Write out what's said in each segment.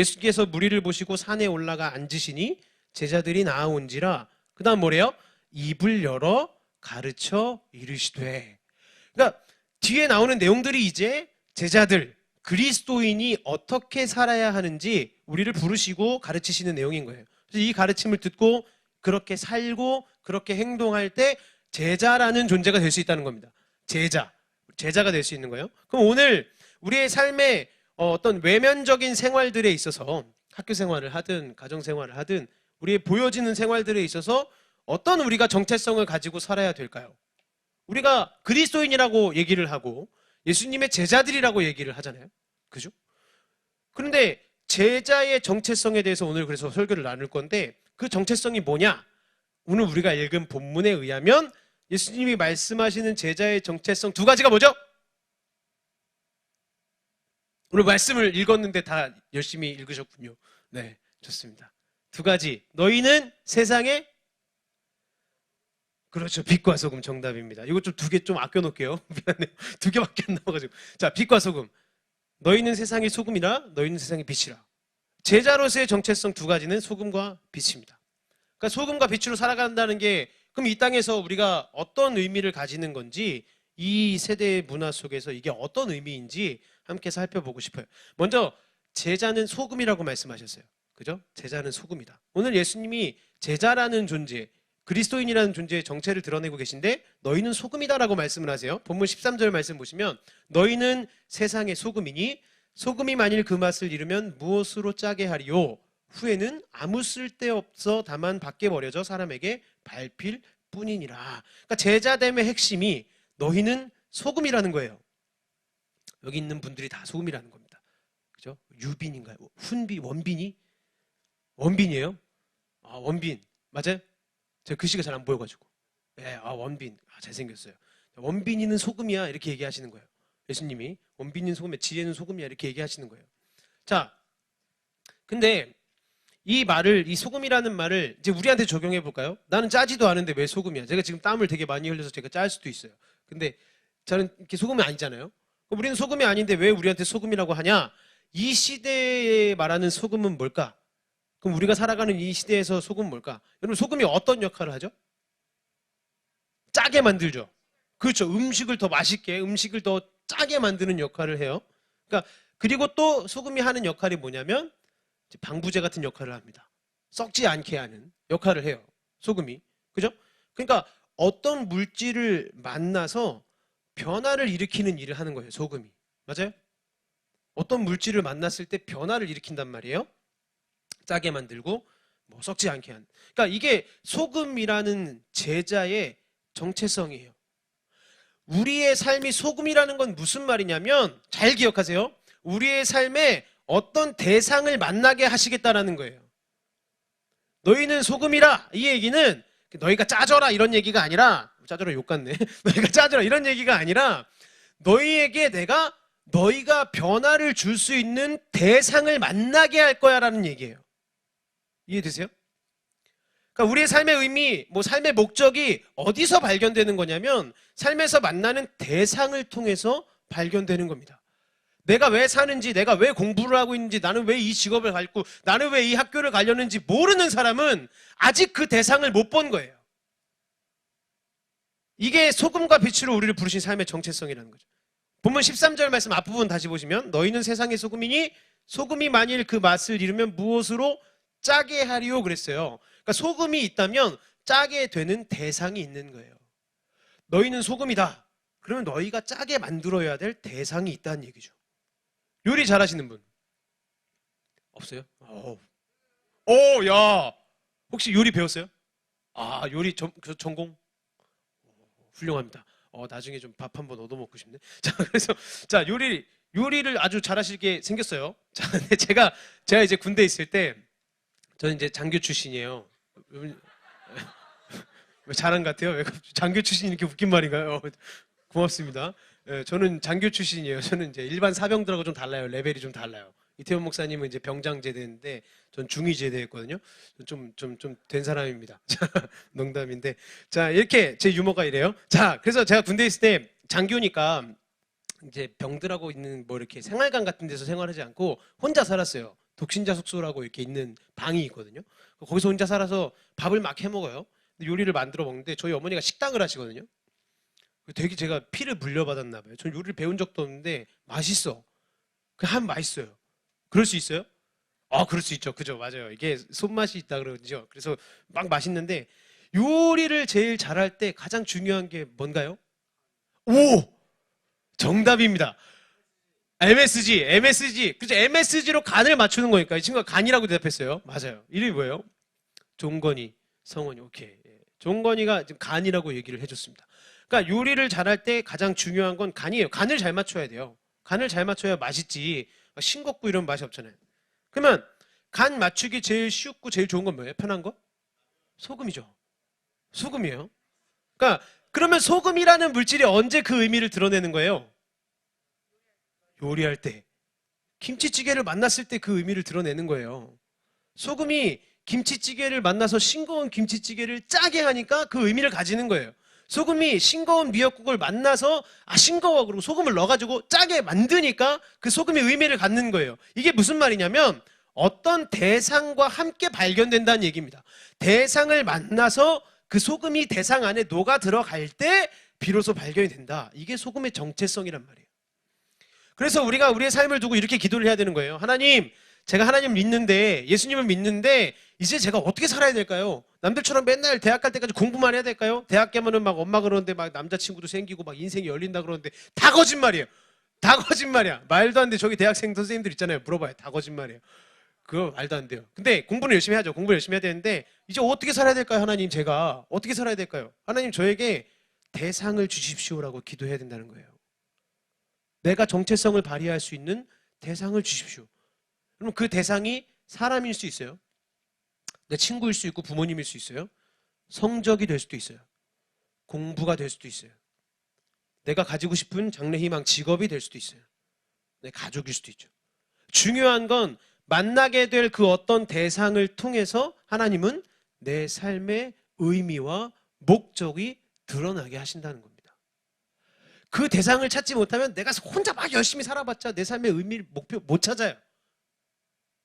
예수께서 무리를 보시고 산에 올라가 앉으시니 제자들이 나아온지라. 그 다음 뭐래요? 입을 열어 가르쳐 이르시되. 그러니까 뒤에 나오는 내용들이 이제 제자들, 그리스도인이 어떻게 살아야 하는지 우리를 부르시고 가르치시는 내용인 거예요. 그래서 이 가르침을 듣고 그렇게 살고 그렇게 행동할 때 제자라는 존재가 될 수 있다는 겁니다. 제자가 될 수 있는 거예요. 그럼 오늘 우리의 삶의 어떤 외면적인 생활들에 있어서, 학교 생활을 하든 가정 생활을 하든 우리의 보여지는 생활들에 있어서 어떤 우리가 정체성을 가지고 살아야 될까요? 우리가 그리스도인이라고 얘기를 하고 예수님의 제자들이라고 얘기를 하잖아요. 그죠? 그런데 제자의 정체성에 대해서 오늘 그래서 설교를 나눌 건데, 그 정체성이 뭐냐? 오늘 우리가 읽은 본문에 의하면 예수님이 말씀하시는 제자의 정체성 두 가지가 뭐죠? 오늘 말씀을 읽었는데 다 열심히 읽으셨군요. 네, 좋습니다. 두 가지. 너희는 세상에, 그렇죠, 빛과 소금 정답입니다. 이거 좀 두 개 좀 아껴 놓을게요. 미안해요. 두 개밖에 안 나와가지고. 자, 빛과 소금. 너희는 세상의 소금이라, 너희는 세상의 빛이라. 제자로서의 정체성 두 가지는 소금과 빛입니다. 그러니까 소금과 빛으로 살아간다는 게, 그럼 이 땅에서 우리가 어떤 의미를 가지는 건지, 이 세대의 문화 속에서 이게 어떤 의미인지 함께 살펴보고 싶어요. 먼저 제자는 소금이라고 말씀하셨어요. 그죠? 제자는 소금이다. 오늘 예수님이 제자라는 존재, 그리스도인이라는 존재의 정체를 드러내고 계신데, 너희는 소금이다라고 말씀을 하세요. 본문 13절 말씀 보시면 너희는 세상의 소금이니 소금이 만일 그 맛을 잃으면 무엇으로 짜게 하리요? 후에는 아무 쓸데없어 다만 밖에 버려져 사람에게 밟힐 뿐이니라. 그러니까 제자됨의 핵심이 너희는 소금이라는 거예요. 여기 있는 분들이 다 소금이라는 겁니다. 그죠? 유빈인가요? 훈비, 원빈이? 원빈이에요? 아, 원빈. 맞아요? 제가 글씨가 잘 안 보여가지고. 네, 아, 원빈. 아, 잘생겼어요. 원빈이는 소금이야. 이렇게 얘기하시는 거예요. 예수님이. 원빈이는 소금이야. 지혜는 소금이야. 이렇게 얘기하시는 거예요. 자, 근데 이 말을, 이 소금이라는 말을 이제 우리한테 적용해 볼까요? 나는 짜지도 않은데 왜 소금이야? 제가 지금 땀을 되게 많이 흘려서 제가 짤 수도 있어요. 근데 저는 이렇게 소금이 아니잖아요. 우리는 소금이 아닌데 왜 우리한테 소금이라고 하냐? 이 시대에 말하는 소금은 뭘까? 그럼 우리가 살아가는 이 시대에서 소금은 뭘까? 여러분, 소금이 어떤 역할을 하죠? 짜게 만들죠. 그렇죠. 음식을 더 맛있게, 음식을 더 짜게 만드는 역할을 해요. 그러니까 그리고 또 소금이 하는 역할이 뭐냐면 방부제 같은 역할을 합니다. 썩지 않게 하는 역할을 해요. 소금이. 그죠? 그러니까 어떤 물질을 만나서 변화를 일으키는 일을 하는 거예요. 소금이. 맞아요? 어떤 물질을 만났을 때 변화를 일으킨단 말이에요. 짜게 만들고 뭐 썩지 않게 하는. 그러니까 이게 소금이라는 제자의 정체성이에요. 우리의 삶이 소금이라는 건 무슨 말이냐면, 잘 기억하세요. 우리의 삶에 어떤 대상을 만나게 하시겠다라는 거예요. 너희는 소금이라, 이 얘기는 너희가 짜져라 이런 얘기가 아니라, 짜져라 욕 같네. 너희가 짜져라 이런 얘기가 아니라, 너희에게 너희가 변화를 줄 수 있는 대상을 만나게 할 거야 라는 얘기예요. 이해되세요? 그러니까 우리의 삶의 의미, 삶의 목적이 어디서 발견되는 거냐면 삶에서 만나는 대상을 통해서 발견되는 겁니다. 내가 왜 사는지, 내가 왜 공부를 하고 있는지, 나는 왜 이 직업을 갖고, 나는 왜 이 학교를 가려는지 모르는 사람은 아직 그 대상을 못 본 거예요. 이게 소금과 빛으로 우리를 부르신 삶의 정체성이라는 거죠. 본문 13절 말씀 앞부분 다시 보시면 너희는 세상의 소금이니 소금이 만일 그 맛을 잃으면 무엇으로 짜게 하리요 그랬어요. 그러니까 소금이 있다면 짜게 되는 대상이 있는 거예요. 너희는 소금이다. 그러면 너희가 짜게 만들어야 될 대상이 있다는 얘기죠. 요리 잘하시는 분? 없어요? 야. 혹시 요리 배웠어요? 아, 요리 전공? 훌륭합니다. 나중에 좀 밥 한번 얻어먹고 싶네. 자, 그래서, 자, 요리를 아주 잘하시게 생겼어요. 자, 근데 제가 이제 군대 있을 때, 저는 이제 장교 출신이에요. 왜 자랑 같아요? 왜 장교 출신이 이렇게 웃긴 말인가요? 고맙습니다. 저는 장교 출신이에요. 저는 이제 일반 사병들하고 좀 달라요. 레벨이 좀 달라요. 이태원 목사님은 이제 병장 제대인데 전 중위 제대였거든요. 좀 된 사람입니다. 농담인데. 자, 이렇게 제 유머가 이래요. 자, 그래서 제가 군대에 있을 때 장교니까 이제 병들하고 있는 이렇게 생활관 같은 데서 생활하지 않고 혼자 살았어요. 독신자 숙소라고 이렇게 있는 방이 있거든요. 거기서 혼자 살아서 밥을 막 해 먹어요. 요리를 만들어 먹는데 저희 어머니가 식당을 하시거든요. 되게 제가 피를 물려받았나 봐요. 전 요리를 배운 적도 없는데 맛있어. 그냥 하면 맛있어요. 그럴 수 있어요? 그럴 수 있죠. 그죠? 맞아요. 이게 손맛이 있다 그러죠. 그래서 막 맛있는데 요리를 제일 잘할 때 가장 중요한 게 뭔가요? 오! 정답입니다. MSG. 그죠? MSG로 간을 맞추는 거니까 이 친구가 간이라고 대답했어요. 맞아요. 이름이 뭐예요? 종건이, 성원이. 오케이. 종건이가 지금 간이라고 얘기를 해줬습니다. 그러니까 요리를 잘할 때 가장 중요한 건 간이에요. 간을 잘 맞춰야 돼요. 간을 잘 맞춰야 맛있지. 싱겁고 이런 맛이 없잖아요. 그러면 간 맞추기 제일 쉽고 제일 좋은 건 뭐예요? 편한 거? 소금이죠. 소금이에요. 그러니까 그러면 소금이라는 물질이 언제 그 의미를 드러내는 거예요? 요리할 때. 김치찌개를 만났을 때 그 의미를 드러내는 거예요. 소금이 김치찌개를 만나서 싱거운 김치찌개를 짜게 하니까 그 의미를 가지는 거예요. 소금이 싱거운 미역국을 만나서 싱거워 그러고 소금을 넣어가지고 짜게 만드니까 그 소금의 의미를 갖는 거예요. 이게 무슨 말이냐면 어떤 대상과 함께 발견된다는 얘기입니다. 대상을 만나서 그 소금이 대상 안에 녹아 들어갈 때 비로소 발견이 된다. 이게 소금의 정체성이란 말이에요. 그래서 우리가 우리의 삶을 두고 이렇게 기도를 해야 되는 거예요. 하나님, 제가 하나님을 믿는데, 예수님을 믿는데 이제 제가 어떻게 살아야 될까요? 남들처럼 맨날 대학 갈 때까지 공부만 해야 될까요? 대학 가면은 막 엄마 그러는데 막 남자친구도 생기고 막 인생이 열린다 그러는데 다 거짓말이에요. 다 거짓말이야. 말도 안 돼. 저기 대학생 선생님들 있잖아요. 물어봐요. 다 거짓말이에요. 그거 말도 안 돼요. 근데 공부는 열심히 하죠. 공부를 열심히 해야 되는데 이제 어떻게 살아야 될까요? 하나님, 제가 어떻게 살아야 될까요? 하나님, 저에게 대상을 주십시오라고 기도해야 된다는 거예요. 내가 정체성을 발휘할 수 있는 대상을 주십시오. 그럼 그 대상이 사람일 수 있어요. 내 친구일 수 있고 부모님일 수 있어요. 성적이 될 수도 있어요. 공부가 될 수도 있어요. 내가 가지고 싶은 장래 희망 직업이 될 수도 있어요. 내 가족일 수도 있죠. 중요한 건 만나게 될 그 어떤 대상을 통해서 하나님은 내 삶의 의미와 목적이 드러나게 하신다는 겁니다. 그 대상을 찾지 못하면 내가 혼자 막 열심히 살아봤자 내 삶의 의미를 목표 못 찾아요.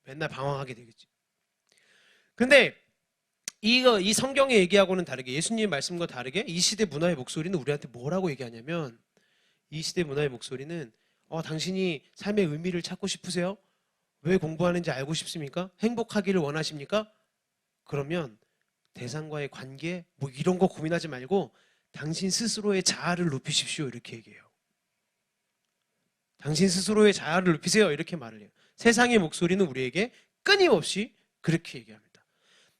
맨날 방황하게 되겠지. 근데 이 성경의 얘기하고는 다르게, 예수님의 말씀과 다르게 이 시대 문화의 목소리는 우리한테 뭐라고 얘기하냐면, 이 시대 문화의 목소리는 당신이 삶의 의미를 찾고 싶으세요? 왜 공부하는지 알고 싶습니까? 행복하기를 원하십니까? 그러면 대상과의 관계 뭐 이런 거 고민하지 말고 당신 스스로의 자아를 높이십시오, 이렇게 얘기해요. 당신 스스로의 자아를 높이세요, 이렇게 말을 해요. 세상의 목소리는 우리에게 끊임없이 그렇게 얘기합니다.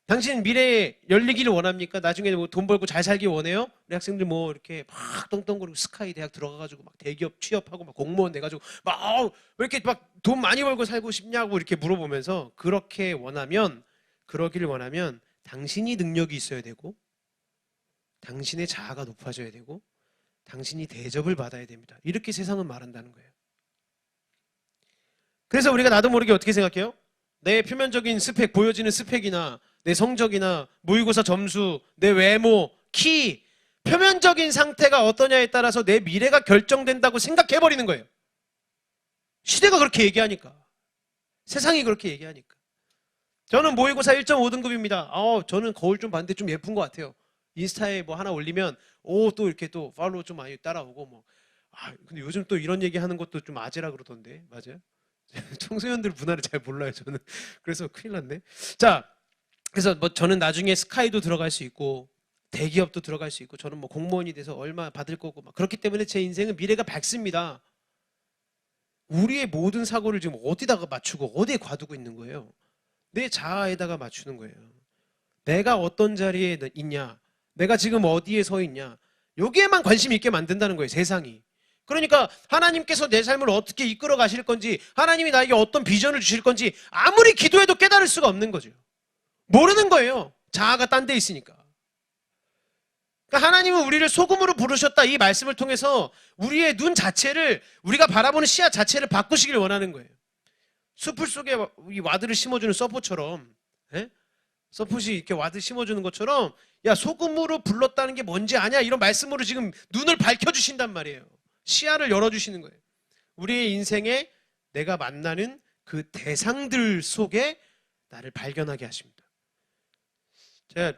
당신 미래에 열리기를 원합니까? 나중에 뭐 돈 벌고 잘 살기 원해요? 우리 학생들 뭐 이렇게 막 떵떵거리고 스카이 대학 들어가가지고 막 대기업 취업하고 막 공무원 돼가지고 막 왜 이렇게 막 돈 많이 벌고 살고 싶냐고 이렇게 물어보면서, 그렇게 원하면, 그러기를 원하면 당신이 능력이 있어야 되고 당신의 자아가 높아져야 되고 당신이 대접을 받아야 됩니다. 이렇게 세상은 말한다는 거예요. 그래서 우리가 나도 모르게 어떻게 생각해요? 내 표면적인 스펙, 보여지는 스펙이나 내 성적이나 모의고사 점수, 내 외모, 키, 표면적인 상태가 어떠냐에 따라서 내 미래가 결정된다고 생각해버리는 거예요. 시대가 그렇게 얘기하니까. 세상이 그렇게 얘기하니까. 저는 모의고사 1.5등급입니다. 저는 거울 좀 봤는데 좀 예쁜 것 같아요. 인스타에 뭐 하나 올리면 또 이렇게 또 팔로우 좀 많이 따라오고 뭐. 근데 요즘 또 이런 얘기 하는 것도 좀 아재라 그러던데. 맞아요? 청소년들 문화를 잘 몰라요, 저는. 그래서 큰일 났네. 자, 그래서 뭐 저는 나중에 스카이도 들어갈 수 있고 대기업도 들어갈 수 있고 저는 뭐 공무원이 돼서 얼마 받을 거고 막 그렇기 때문에 제 인생은 미래가 밝습니다. 우리의 모든 사고를 지금 어디다가 맞추고 어디에 과두고 있는 거예요? 내 자아에다가 맞추는 거예요. 내가 어떤 자리에 있냐, 내가 지금 어디에 서 있냐, 여기에만 관심 있게 만든다는 거예요, 세상이. 그러니까 하나님께서 내 삶을 어떻게 이끌어 가실 건지, 하나님이 나에게 어떤 비전을 주실 건지 아무리 기도해도 깨달을 수가 없는 거죠. 모르는 거예요. 자아가 딴 데 있으니까. 그러니까 하나님은 우리를 소금으로 부르셨다, 이 말씀을 통해서 우리의 눈 자체를, 우리가 바라보는 시야 자체를 바꾸시길 원하는 거예요. 숲을 속에 이 와드를 심어주는 서포처럼, 서폿이 이렇게 와드 심어주는 것처럼, 야, 소금으로 불렀다는 게 뭔지 아냐, 이런 말씀으로 지금 눈을 밝혀주신단 말이에요. 시야를 열어주시는 거예요. 우리의 인생에 내가 만나는 그 대상들 속에 나를 발견하게 하십니다. 제가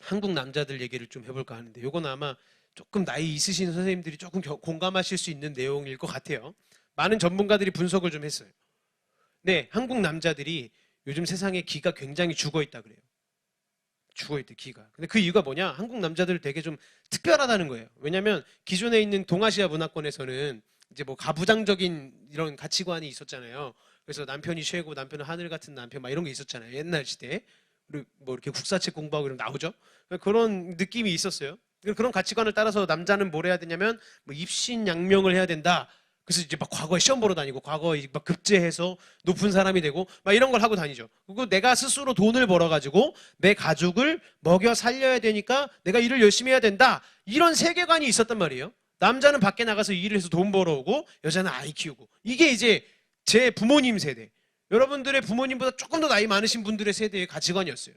한국 남자들 얘기를 좀 해볼까 하는데 이건 아마 조금 나이 있으신 선생님들이 조금 공감하실 수 있는 내용일 것 같아요. 많은 전문가들이 분석을 좀 했어요. 네, 한국 남자들이 요즘 세상에 기가 굉장히 죽어있다 그래요. 죽어있대, 기가. 근데 그 이유가 뭐냐? 한국 남자들 되게 좀 특별하다는 거예요. 왜냐하면 기존에 있는 동아시아 문화권에서는 이제 뭐 가부장적인 이런 가치관이 있었잖아요. 그래서 남편이 최고, 남편은 하늘 같은 남편, 막 이런 게 있었잖아요. 옛날 시대에. 그리고 뭐 이렇게 국사책 공부하고 이러면 나오죠. 그런 느낌이 있었어요. 그런 가치관을 따라서 남자는 뭘 해야 되냐면 뭐 입신양명을 해야 된다. 그래서 이제 막 과거에 시험 보러 다니고 과거에 막 급제해서 높은 사람이 되고 막 이런 걸 하고 다니죠. 그리고 내가 스스로 돈을 벌어가지고 내 가족을 먹여 살려야 되니까 내가 일을 열심히 해야 된다. 이런 세계관이 있었단 말이에요. 남자는 밖에 나가서 일을 해서 돈 벌어오고 여자는 아이 키우고. 이게 이제 제 부모님 세대. 여러분들의 부모님보다 조금 더 나이 많으신 분들의 세대의 가치관이었어요.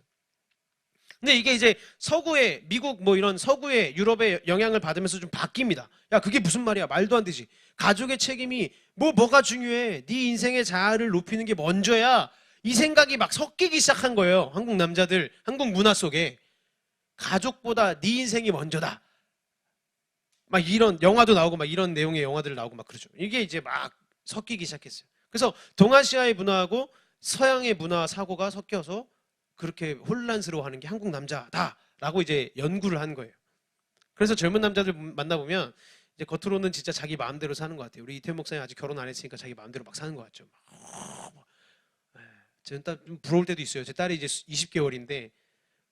근데 이게 이제 서구의 미국 뭐 이런 서구의 유럽의 영향을 받으면서 좀 바뀝니다. 야, 그게 무슨 말이야? 말도 안 되지. 가족의 책임이 뭐가 중요해? 네 인생의 자아를 높이는 게 먼저야. 이 생각이 막 섞이기 시작한 거예요. 한국 남자들, 한국 문화 속에 가족보다 네 인생이 먼저다. 막 이런 영화도 나오고 막 이런 내용의 영화들 나오고 막 그러죠. 이게 이제 막 섞이기 시작했어요. 그래서 동아시아의 문화하고 서양의 문화 사고가 섞여서 그렇게 혼란스러워하는 게 한국 남자다라고 이제 연구를 한 거예요. 그래서 젊은 남자들 만나보면 이제 겉으로는 진짜 자기 마음대로 사는 것 같아요. 우리 이태원 목사님 아직 결혼 안 했으니까 자기 마음대로 막 사는 것 같죠. 저는 좀 부러울 때도 있어요. 제 딸이 이제 20개월인데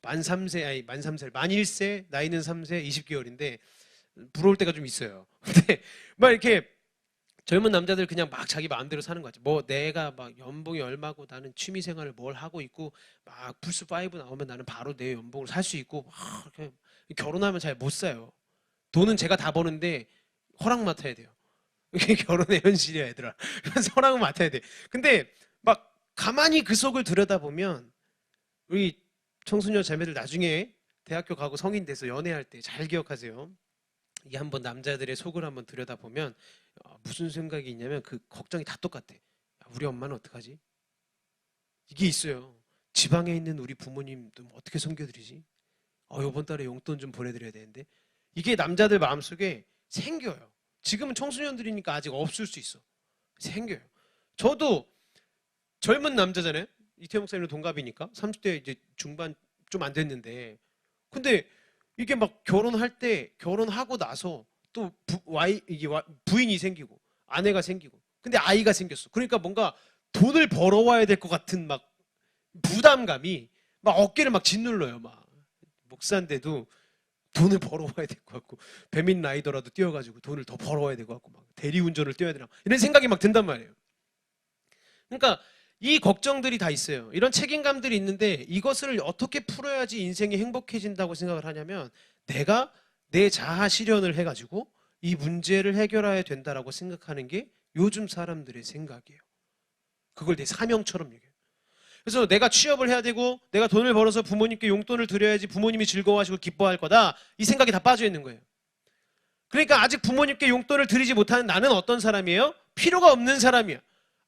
만 3세, 만 1세, 나이는 3세, 20개월인데 부러울 때가 좀 있어요. 근데 막 이렇게 젊은 남자들 그냥 막 자기 마음대로 사는 거 같죠. 뭐 내가 막 연봉이 얼마고 나는 취미 생활을 뭘 하고 있고 막 플스 5 나오면 나는 바로 내 연봉을 살 수 있고 막 이렇게 결혼하면 잘 못 사요. 돈은 제가 다 버는데 허락 맡아야 돼요. 이게 결혼의 현실이야, 얘들아. 그래서 허락을 맡아야 돼. 근데 막 가만히 그 속을 들여다보면 우리 청소년 자매들 나중에 대학교 가고 성인 돼서 연애할 때 잘 기억하세요. 이게 한번 남자들의 속을 한번 들여다보면 무슨 생각이 있냐면 그 걱정이 다 똑같아. 우리 엄마는 어떡하지? 이게 있어요. 지방에 있는 우리 부모님도 어떻게 섬겨드리지? 이번 달에 용돈 좀 보내드려야 되는데. 이게 남자들 마음속에 생겨요. 지금은 청소년들이니까 아직 없을 수 있어. 생겨요. 저도 젊은 남자잖아요. 이태영 목사님은 동갑이니까 30대 이제 중반 좀 안 됐는데, 근데 이게 막 결혼할 때 결혼하고 나서 또 부인이 생기고 아내가 생기고 근데 아이가 생겼어. 그러니까 뭔가 돈을 벌어와야 될 것 같은 막 부담감이 막 어깨를 막 짓눌러요. 막 목사인데도 돈을 벌어와야 될 것 같고 배민 라이더라도 뛰어가지고 돈을 더 벌어와야 될 것 같고 막 대리운전을 뛰어야 되나 이런 생각이 막 든단 말이에요. 그러니까 이 걱정들이 다 있어요. 이런 책임감들이 있는데 이것을 어떻게 풀어야지 인생이 행복해진다고 생각을 하냐면 내가 내 자아 실현을 해가지고 이 문제를 해결해야 된다라고 생각하는 게 요즘 사람들의 생각이에요. 그걸 내 사명처럼 얘기해요. 그래서 내가 취업을 해야 되고 내가 돈을 벌어서 부모님께 용돈을 드려야지 부모님이 즐거워하시고 기뻐할 거다. 이 생각이 다 빠져 있는 거예요. 그러니까 아직 부모님께 용돈을 드리지 못하는 나는 어떤 사람이에요? 필요가 없는 사람이야.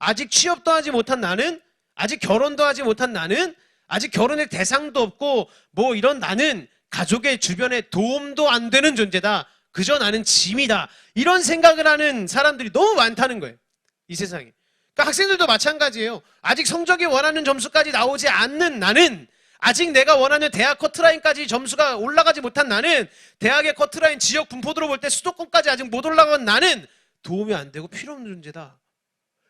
아직 취업도 하지 못한 나는, 아직 결혼도 하지 못한 나는, 아직 결혼의 대상도 없고 뭐 이런 나는 가족의 주변에 도움도 안 되는 존재다. 그저 나는 짐이다. 이런 생각을 하는 사람들이 너무 많다는 거예요. 이 세상에. 그러니까 학생들도 마찬가지예요. 아직 성적이 원하는 점수까지 나오지 않는 나는, 아직 내가 원하는 대학 커트라인까지 점수가 올라가지 못한 나는, 대학의 커트라인 지역 분포도로 볼 때 수도권까지 아직 못 올라간 나는 도움이 안 되고 필요 없는 존재다.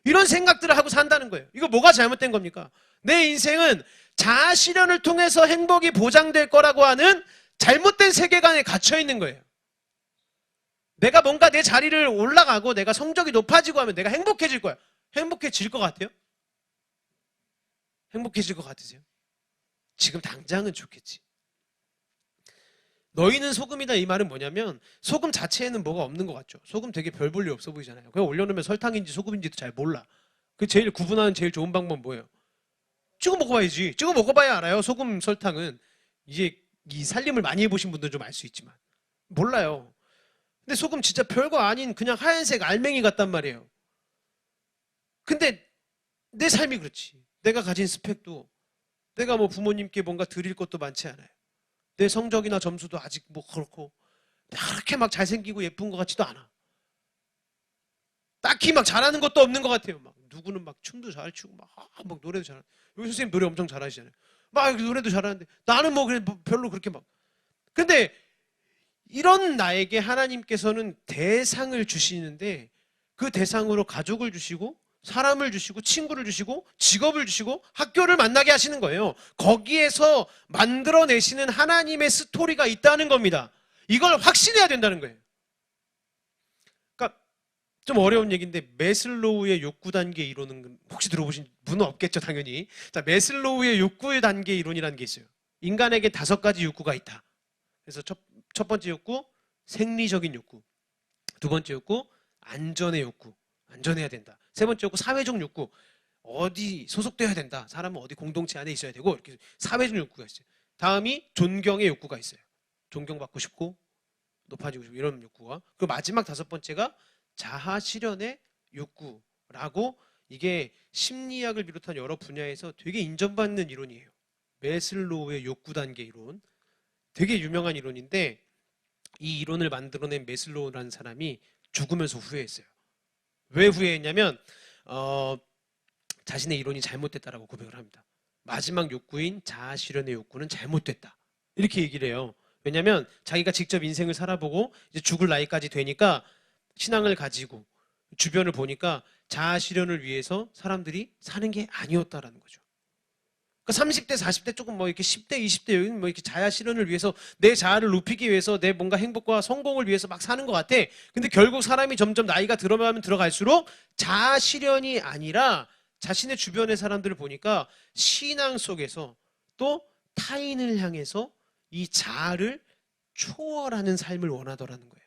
이런 생각들을 하고 산다는 거예요. 이거 뭐가 잘못된 겁니까? 내 인생은 자아 실현을 통해서 행복이 보장될 거라고 하는 잘못된 세계관에 갇혀 있는 거예요. 내가 뭔가 내 자리를 올라가고 내가 성적이 높아지고 하면 내가 행복해질 거야. 행복해질 것 같아요? 행복해질 것 같으세요? 지금 당장은 좋겠지. 너희는 소금이다 이 말은 뭐냐면 소금 자체에는 뭐가 없는 것 같죠. 소금 되게 별 볼 일 없어 보이잖아요. 그냥 올려놓으면 설탕인지 소금인지도 잘 몰라. 그 제일 구분하는 제일 좋은 방법은 뭐예요? 찍어 먹어봐야지. 찍어 먹어봐야 알아요. 소금 설탕은. 이제 이 살림을 많이 해보신 분들은 좀 알 수 있지만 몰라요. 근데 소금 진짜 별거 아닌 그냥 하얀색 알맹이 같단 말이에요. 근데 내 삶이 그렇지. 내가 가진 스펙도, 내가 뭐 부모님께 뭔가 드릴 것도 많지 않아요. 내 성적이나 점수도 아직 뭐 그렇고 그렇게 막 잘생기고 예쁜 것 같지도 않아. 딱히 막 잘하는 것도 없는 것 같아요. 막 누구는 막 춤도 잘 추고 막 노래도 잘하는. 여기 선생님 노래 엄청 잘하시잖아요. 막 노래도 잘하는데 나는 뭐 그래 별로 그렇게 막. 근데 이런 나에게 하나님께서는 대상을 주시는데 그 대상으로 가족을 주시고 사람을 주시고 친구를 주시고 직업을 주시고 학교를 만나게 하시는 거예요. 거기에서 만들어내시는 하나님의 스토리가 있다는 겁니다. 이걸 확신해야 된다는 거예요. 그러니까 좀 어려운 얘기인데 메슬로우의 욕구 단계 이론은 혹시 들어보신 분은 없겠죠, 당연히. 자, 메슬로우의 욕구 단계 이론이라는 게 있어요. 인간에게 5가지 욕구가 있다. 그래서 첫 번째 욕구, 생리적인 욕구. 두 번째 욕구, 안전의 욕구. 안전해야 된다. 세 번째 욕구, 사회적 욕구. 어디 소속돼야 된다. 사람은 어디 공동체 안에 있어야 되고 이렇게 사회적 욕구가 있어요. 다음이 존경의 욕구가 있어요. 존경받고 싶고 높아지고 싶고 이런 욕구가. 그리고 마지막 5번째가 자아 실현의 욕구라고 이게 심리학을 비롯한 여러 분야에서 되게 인정받는 이론이에요. 메슬로우의 욕구 단계 이론. 되게 유명한 이론인데 이 이론을 만들어낸 메슬로우라는 사람이 죽으면서 후회했어요. 왜 후회했냐면 자신의 이론이 잘못됐다라고 고백을 합니다. 마지막 욕구인 자아 실현의 욕구는 잘못됐다. 이렇게 얘기를 해요. 왜냐하면 자기가 직접 인생을 살아보고 이제 죽을 나이까지 되니까 신앙을 가지고 주변을 보니까 자아 실현을 위해서 사람들이 사는 게 아니었다라는 거죠. 그러니까 30대, 40대 조금 뭐 이렇게 10대, 20대 여기는 뭐 이렇게 자아 실현을 위해서 내 자아를 높이기 위해서 내 뭔가 행복과 성공을 위해서 막 사는 것 같아. 근데 결국 사람이 점점 나이가 들어가면 들어갈수록 자아 실현이 아니라 자신의 주변의 사람들을 보니까 신앙 속에서 또 타인을 향해서 이 자아를 초월하는 삶을 원하더라는 거예요.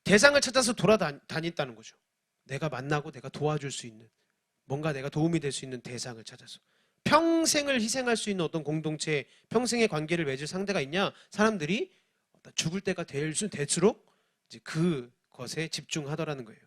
대상을 찾아서 돌아다녔다는 거죠. 내가 만나고 내가 도와줄 수 있는 뭔가 내가 도움이 될 수 있는 대상을 찾아서 평생을 희생할 수 있는 어떤 공동체, 평생의 관계를 맺을 상대가 있냐? 사람들이 죽을 때가 될수록 이제 그것에 집중하더라는 거예요.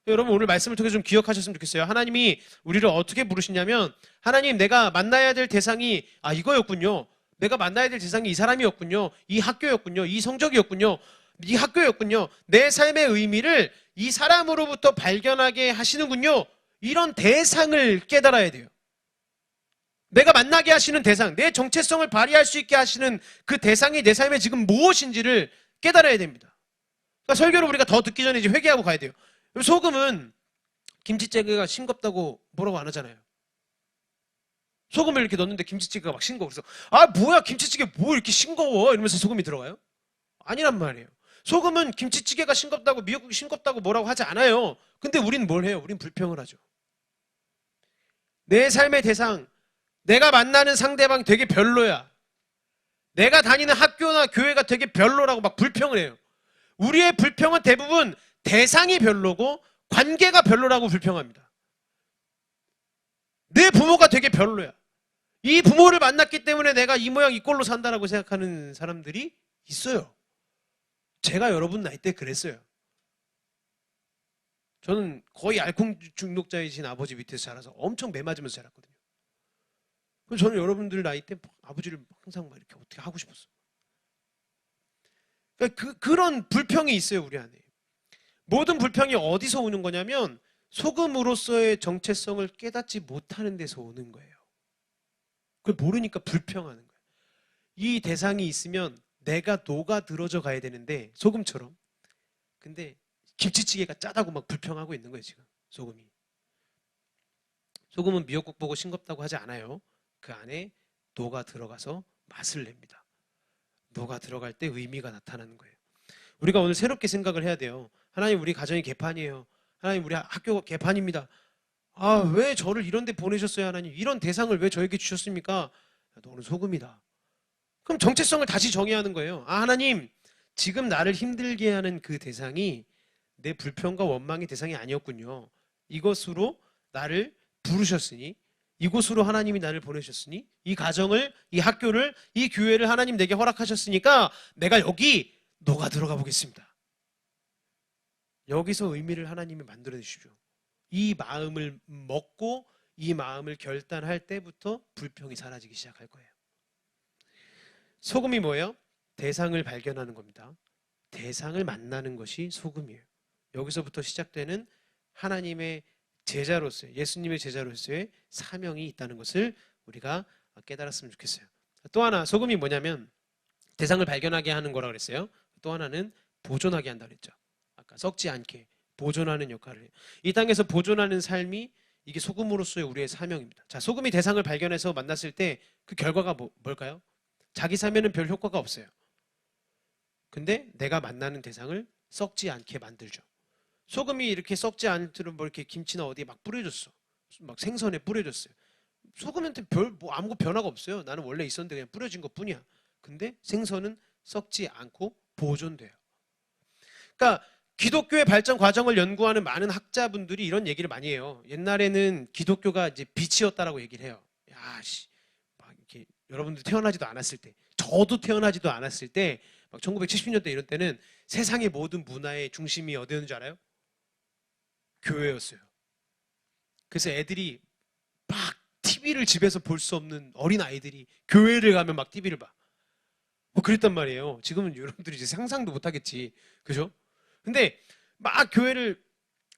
여러분 오늘 말씀을 통해서 좀 기억하셨으면 좋겠어요. 하나님이 우리를 어떻게 부르시냐면 하나님 내가 만나야 될 대상이 이거였군요. 내가 만나야 될 대상이 이 사람이었군요. 이 학교였군요. 이 성적이었군요. 이 학교였군요. 내 삶의 의미를 이 사람으로부터 발견하게 하시는군요. 이런 대상을 깨달아야 돼요. 내가 만나게 하시는 대상, 내 정체성을 발휘할 수 있게 하시는 그 대상이 내 삶에 지금 무엇인지를 깨달아야 됩니다. 그러니까 설교를 우리가 더 듣기 전에 이제 회개하고 가야 돼요. 소금은 김치찌개가 싱겁다고 뭐라고 안 하잖아요. 소금을 이렇게 넣는데 김치찌개가 막 싱거워. 그래서 뭐야 김치찌개 뭐 이렇게 싱거워 이러면서 소금이 들어가요? 아니란 말이에요. 소금은 김치찌개가 싱겁다고 미역국이 싱겁다고 뭐라고 하지 않아요. 근데 우린 뭘 해요? 우린 불평을 하죠. 내 삶의 대상, 내가 만나는 상대방 되게 별로야. 내가 다니는 학교나 교회가 되게 별로라고 막 불평을 해요. 우리의 불평은 대부분 대상이 별로고 관계가 별로라고 불평합니다. 내 부모가 되게 별로야. 이 부모를 만났기 때문에 내가 이 모양 이 꼴로 산다라고 생각하는 사람들이 있어요. 제가 여러분 나이 때 그랬어요. 저는 거의 알코올 중독자이신 아버지 밑에서 자라서 엄청 매 맞으면서 자랐거든요. 그래서 저는 여러분들 나이 때 아버지를 항상 막 이렇게 어떻게 하고 싶었어요. 그러니까 그런 불평이 있어요, 우리 안에. 모든 불평이 어디서 오는 거냐면 소금으로서의 정체성을 깨닫지 못하는 데서 오는 거예요. 그걸 모르니까 불평하는 거예요. 이 대상이 있으면 내가 녹아들어져 가야 되는데 소금처럼. 근데 김치찌개가 짜다고 막 불평하고 있는 거예요, 지금 소금이. 소금은 미역국 보고 싱겁다고 하지 않아요. 그 안에 녹아 들어가서 맛을 냅니다. 녹아 들어갈 때 의미가 나타나는 거예요. 우리가 오늘 새롭게 생각을 해야 돼요. 하나님 우리 가정이 개판이에요. 하나님 우리 학교가 개판입니다. 왜 저를 이런 데 보내셨어요 하나님? 이런 대상을 왜 저에게 주셨습니까? 너는 소금이다. 그럼 정체성을 다시 정의하는 거예요. 하나님 지금 나를 힘들게 하는 그 대상이 내 불평과 원망의 대상이 아니었군요. 이것으로 나를 부르셨으니 이곳으로 하나님이 나를 보내셨으니 이 가정을, 이 학교를, 이 교회를 하나님 내게 허락하셨으니까 내가 여기 녹아 들어가 보겠습니다. 여기서 의미를 하나님이 만들어 주십시오. 이 마음을 먹고 이 마음을 결단할 때부터 불평이 사라지기 시작할 거예요. 소금이 뭐예요? 대상을 발견하는 겁니다. 대상을 만나는 것이 소금이에요. 여기서부터 시작되는 하나님의 제자로서의, 예수님의 제자로서의 사명이 있다는 것을 우리가 깨달았으면 좋겠어요. 또 하나, 소금이 뭐냐면 대상을 발견하게 하는 거라고 그랬어요. 또 하나는 보존하게 한다고 그랬죠. 아까 썩지 않게 보존하는 역할을 해요. 이 땅에서 보존하는 삶이 이게 소금으로서의 우리의 사명입니다. 자, 소금이 대상을 발견해서 만났을 때 그 결과가 뭘까요? 자기 삶에는 별 효과가 없어요. 근데 내가 만나는 대상을 썩지 않게 만들죠. 소금이 이렇게 썩지 않도록 뭐 이렇게 김치나 어디에 막 뿌려줬어. 막 생선에 뿌려줬어요. 소금한테 뭐 아무 변화가 없어요. 나는 원래 있었는데 그냥 뿌려진 것 뿐이야. 근데 생선은 썩지 않고 보존돼요. 그러니까 기독교의 발전 과정을 연구하는 많은 학자분들이 이런 얘기를 많이 해요. 옛날에는 기독교가 이제 빛이었다라고 얘기를 해요. 야, 막 이렇게 여러분들 태어나지도 않았을 때, 저도 태어나지도 않았을 때, 막 1970년대 이런 때는 세상의 모든 문화의 중심이 어디였는 줄 알아요? 교회였어요. 그래서 애들이 막 TV를 집에서 볼 수 없는 어린 아이들이 교회를 가면 막 TV를 봐. 뭐 그랬단 말이에요. 지금은 여러분들이 이제 상상도 못 하겠지. 그죠? 근데 막 교회를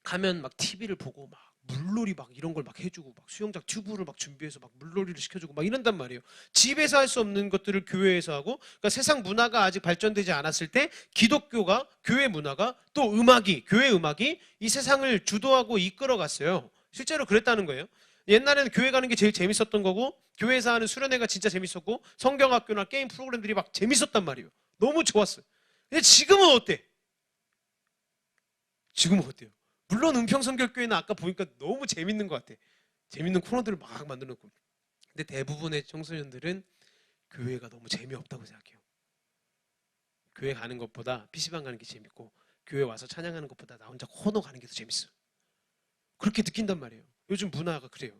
가면 막 TV를 보고 막 물놀이 막 이런 걸 막 해주고 막 수영장 튜브를 막 준비해서 막 물놀이를 시켜주고 막 이런단 말이에요. 집에서 할 수 없는 것들을 교회에서 하고, 그러니까 세상 문화가 아직 발전되지 않았을 때 기독교가, 교회 문화가, 또 음악이, 교회 음악이 이 세상을 주도하고 이끌어갔어요. 실제로 그랬다는 거예요. 옛날에는 교회 가는 게 제일 재밌었던 거고, 교회에서 하는 수련회가 진짜 재밌었고, 성경학교나 게임 프로그램들이 막 재밌었단 말이에요. 너무 좋았어요. 근데 지금은 어때? 지금은 어때요? 물론 은평성결교회는 아까 보니까 너무 재밌는 것 같아. 재밌는 코너들을 막 만들어 놓고. 근데 대부분의 청소년들은 교회가 너무 재미없다고 생각해요. 교회 가는 것보다 PC방 가는 게 재밌고, 교회 와서 찬양하는 것보다 나 혼자 코너 가는 게 더 재밌어. 그렇게 느낀단 말이에요. 요즘 문화가 그래요.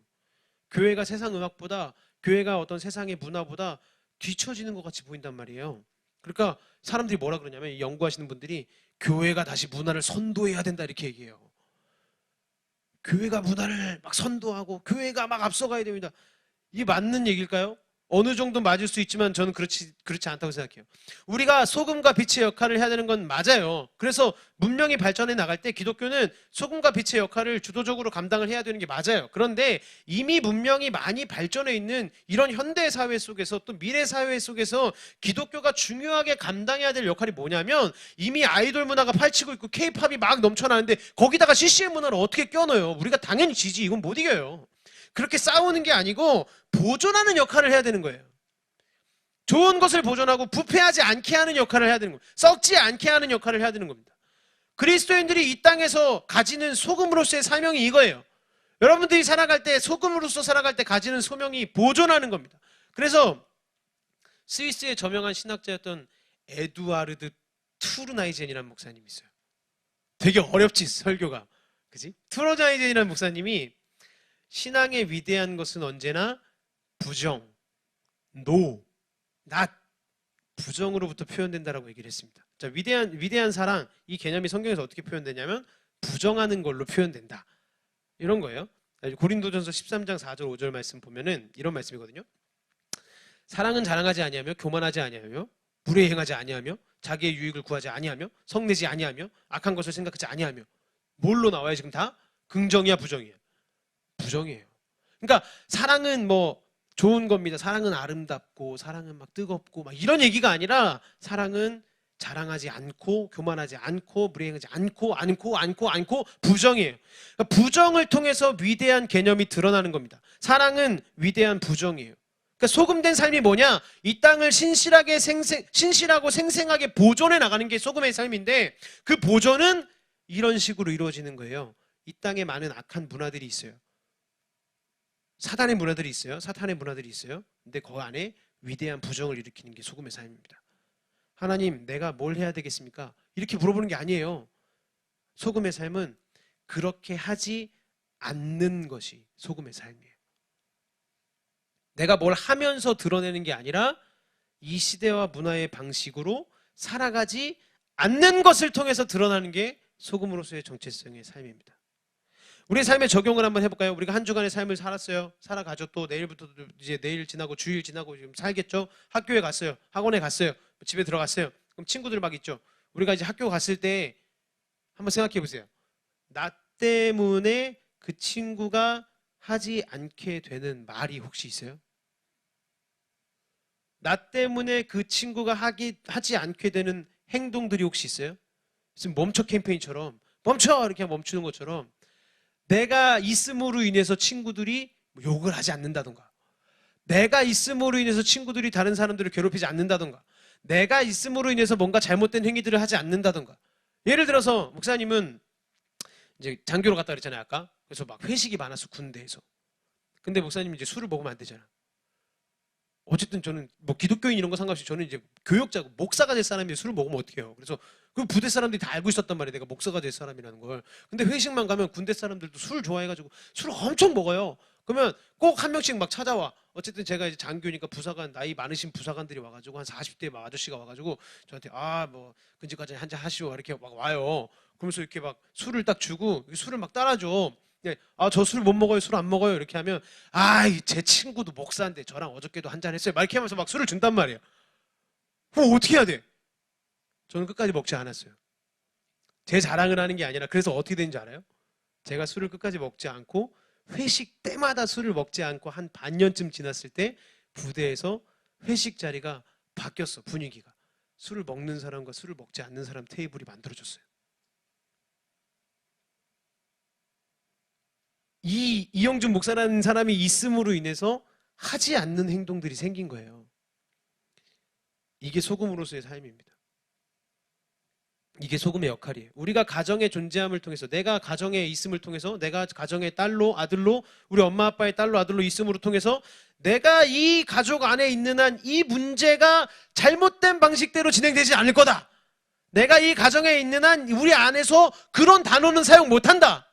교회가 세상 음악보다, 교회가 어떤 세상의 문화보다 뒤처지는 것 같이 보인단 말이에요. 그러니까 사람들이 뭐라 그러냐면, 연구하시는 분들이 교회가 다시 문화를 선도해야 된다 이렇게 얘기해요. 교회가 문화를 막 선도하고 교회가 막 앞서가야 됩니다. 이게 맞는 얘기일까요? 어느 정도 맞을 수 있지만 저는 그렇지 않다고 생각해요. 우리가 소금과 빛의 역할을 해야 되는 건 맞아요. 그래서 문명이 발전해 나갈 때 기독교는 소금과 빛의 역할을 주도적으로 감당을 해야 되는 게 맞아요. 그런데 이미 문명이 많이 발전해 있는 이런 현대 사회 속에서, 또 미래 사회 속에서 기독교가 중요하게 감당해야 될 역할이 뭐냐면, 이미 아이돌 문화가 펼치고 있고 K-팝이 막 넘쳐나는데 거기다가 CCM 문화를 어떻게 껴넣어요? 우리가 당연히 지지. 이건 못 이겨요. 그렇게 싸우는 게 아니고 보존하는 역할을 해야 되는 거예요. 좋은 것을 보존하고 부패하지 않게 하는 역할을 해야 되는 겁니다. 썩지 않게 하는 역할을 해야 되는 겁니다. 그리스도인들이 이 땅에서 가지는 소금으로서의 사명이 이거예요. 여러분들이 살아갈 때, 소금으로서 살아갈 때 가지는 소명이 보존하는 겁니다. 그래서 스위스의 저명한 신학자였던 에두아르드 투르나이젠이라는 목사님이 있어요. 되게 어렵지, 설교가. 그지? 투르나이젠이라는 목사님이 신앙의 위대한 것은 언제나 부정, 노, not, 부정으로부터 표현된다라고 얘기를 했습니다. 자, 위대한 사랑, 이 개념이 성경에서 어떻게 표현되냐면 부정하는 걸로 표현된다. 이런 거예요. 고린도전서 13장 4절 5절 말씀 보면은 이런 말씀이거든요. 사랑은 자랑하지 아니하며 교만하지 아니하며 불의에 행하지 아니하며 자기의 유익을 구하지 아니하며 성내지 아니하며 악한 것을 생각하지 아니하며. 뭘로 나와요 지금 다? 긍정이야 부정이야? 부정이에요. 그러니까 사랑은 뭐 좋은 겁니다. 사랑은 아름답고 사랑은 막 뜨겁고 막 이런 얘기가 아니라, 사랑은 자랑하지 않고 교만하지 않고 불행하지 않고 부정이에요. 그러니까 부정을 통해서 위대한 개념이 드러나는 겁니다. 사랑은 위대한 부정이에요. 그러니까 소금된 삶이 뭐냐? 이 땅을 신실하고 생생하게 보존해 나가는 게 소금의 삶인데, 그 보존은 이런 식으로 이루어지는 거예요. 이 땅에 많은 악한 문화들이 있어요. 사탄의 문화들이 있어요. 근데 그 안에 위대한 부정을 일으키는 게 소금의 삶입니다. 하나님, 내가 뭘 해야 되겠습니까? 이렇게 물어보는 게 아니에요. 소금의 삶은 그렇게 하지 않는 것이 소금의 삶이에요. 내가 뭘 하면서 드러내는 게 아니라 이 시대와 문화의 방식으로 살아가지 않는 것을 통해서 드러나는 게 소금으로서의 정체성의 삶입니다. 우리의 삶에 적용을 한번 해볼까요? 우리가 한 주간의 삶을 살았어요. 살아가죠. 또 내일부터 이제 내일 지나고 주일 지나고 지금 살겠죠. 학교에 갔어요. 학원에 갔어요. 집에 들어갔어요. 그럼 친구들 막 있죠. 우리가 이제 학교 갔을 때 한번 생각해 보세요. 나 때문에 그 친구가 하지 않게 되는 말이 혹시 있어요? 나 때문에 그 친구가 하지 않게 되는 행동들이 혹시 있어요? 지금 멈춰 캠페인처럼 멈춰 이렇게 멈추는 것처럼 내가 있음으로 인해서 친구들이 욕을 하지 않는다던가, 내가 있음으로 인해서 친구들이 다른 사람들을 괴롭히지 않는다던가, 내가 있음으로 인해서 뭔가 잘못된 행위들을 하지 않는다던가. 예를 들어서 목사님은 이제 장교로 갔다 그랬잖아요 아까. 그래서 막 회식이 많았어 군대에서. 근데 목사님이 이제 술을 먹으면 안 되잖아. 어쨌든 저는 뭐 기독교인 이런 거 상관없이 저는 이제 교역자고 목사가 될 사람이 술을 먹으면 어떡해요. 그래서 그 부대 사람들이 다 알고 있었단 말이에요. 내가 목사가 될 사람이라는 걸. 근데 회식만 가면 군대 사람들도 술 좋아해가지고 술을 엄청 먹어요. 그러면 꼭 한 명씩 막 찾아와. 어쨌든 제가 이제 장교니까 부사관, 나이 많으신 부사관들이 와가지고 한 40대 막 아저씨가 와가지고 저한테 뭐 근지까지 한잔 하시오 이렇게 막 와요. 그러면서 이렇게 막 술을 딱 주고 술을 막 따라줘. 네, 저 술 못 먹어요, 술 안 먹어요 이렇게 하면 제 친구도 목사인데 저랑 어저께도 한잔 했어요 막 이렇게 하면서 막 술을 준단 말이에요. 그럼 어떻게 해야 돼? 저는 끝까지 먹지 않았어요. 제 자랑을 하는 게 아니라 그래서 어떻게 되는지 알아요? 제가 술을 끝까지 먹지 않고 회식 때마다 술을 먹지 않고 한 반년쯤 지났을 때 부대에서 회식 자리가 바뀌었어. 분위기가. 술을 먹는 사람과 술을 먹지 않는 사람 테이블이 만들어졌어요. 이 이영준 목사라는 사람이 있음으로 인해서 하지 않는 행동들이 생긴 거예요. 이게 소금으로서의 삶입니다. 이게 소금의 역할이에요. 우리가 가정의 존재함을 통해서, 내가 가정에 있음을 통해서, 내가 가정의 딸로 아들로, 우리 엄마 아빠의 딸로 아들로 있음으로 통해서 내가 이 가족 안에 있는 한 이 문제가 잘못된 방식대로 진행되지 않을 거다. 내가 이 가정에 있는 한 우리 안에서 그런 단어는 사용 못한다.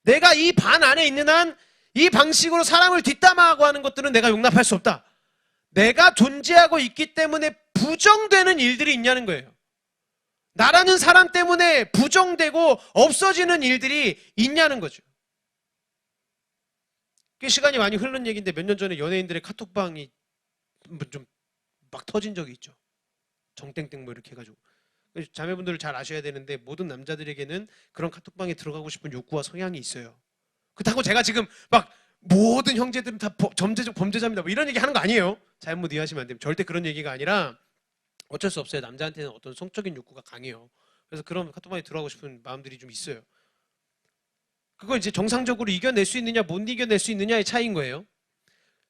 내가 이 반 안에 있는 한 이 방식으로 사람을 뒷담화하고 하는 것들은 내가 용납할 수 없다. 내가 존재하고 있기 때문에 부정되는 일들이 있냐는 거예요. 나라는 사람 때문에 부정되고 없어지는 일들이 있냐는 거죠. 꽤 시간이 많이 흐른 얘기인데 몇 년 전에 연예인들의 카톡방이 좀 막 터진 적이 있죠. 정땡땡 뭐 이렇게 해가지고. 자매분들을 잘 아셔야 되는데 모든 남자들에게는 그런 카톡방에 들어가고 싶은 욕구와 성향이 있어요. 그렇다고 제가 지금 막 모든 형제들은 다 범죄자입니다 뭐 이런 얘기 하는 거 아니에요. 잘못 이해하시면 안 됩니다. 절대 그런 얘기가 아니라 어쩔 수 없어요. 남자한테는 어떤 성적인 욕구가 강해요. 그래서 그런 카톡방에 들어가고 싶은 마음들이 좀 있어요. 그걸 이제 정상적으로 이겨낼 수 있느냐 못 이겨낼 수 있느냐의 차이인 거예요.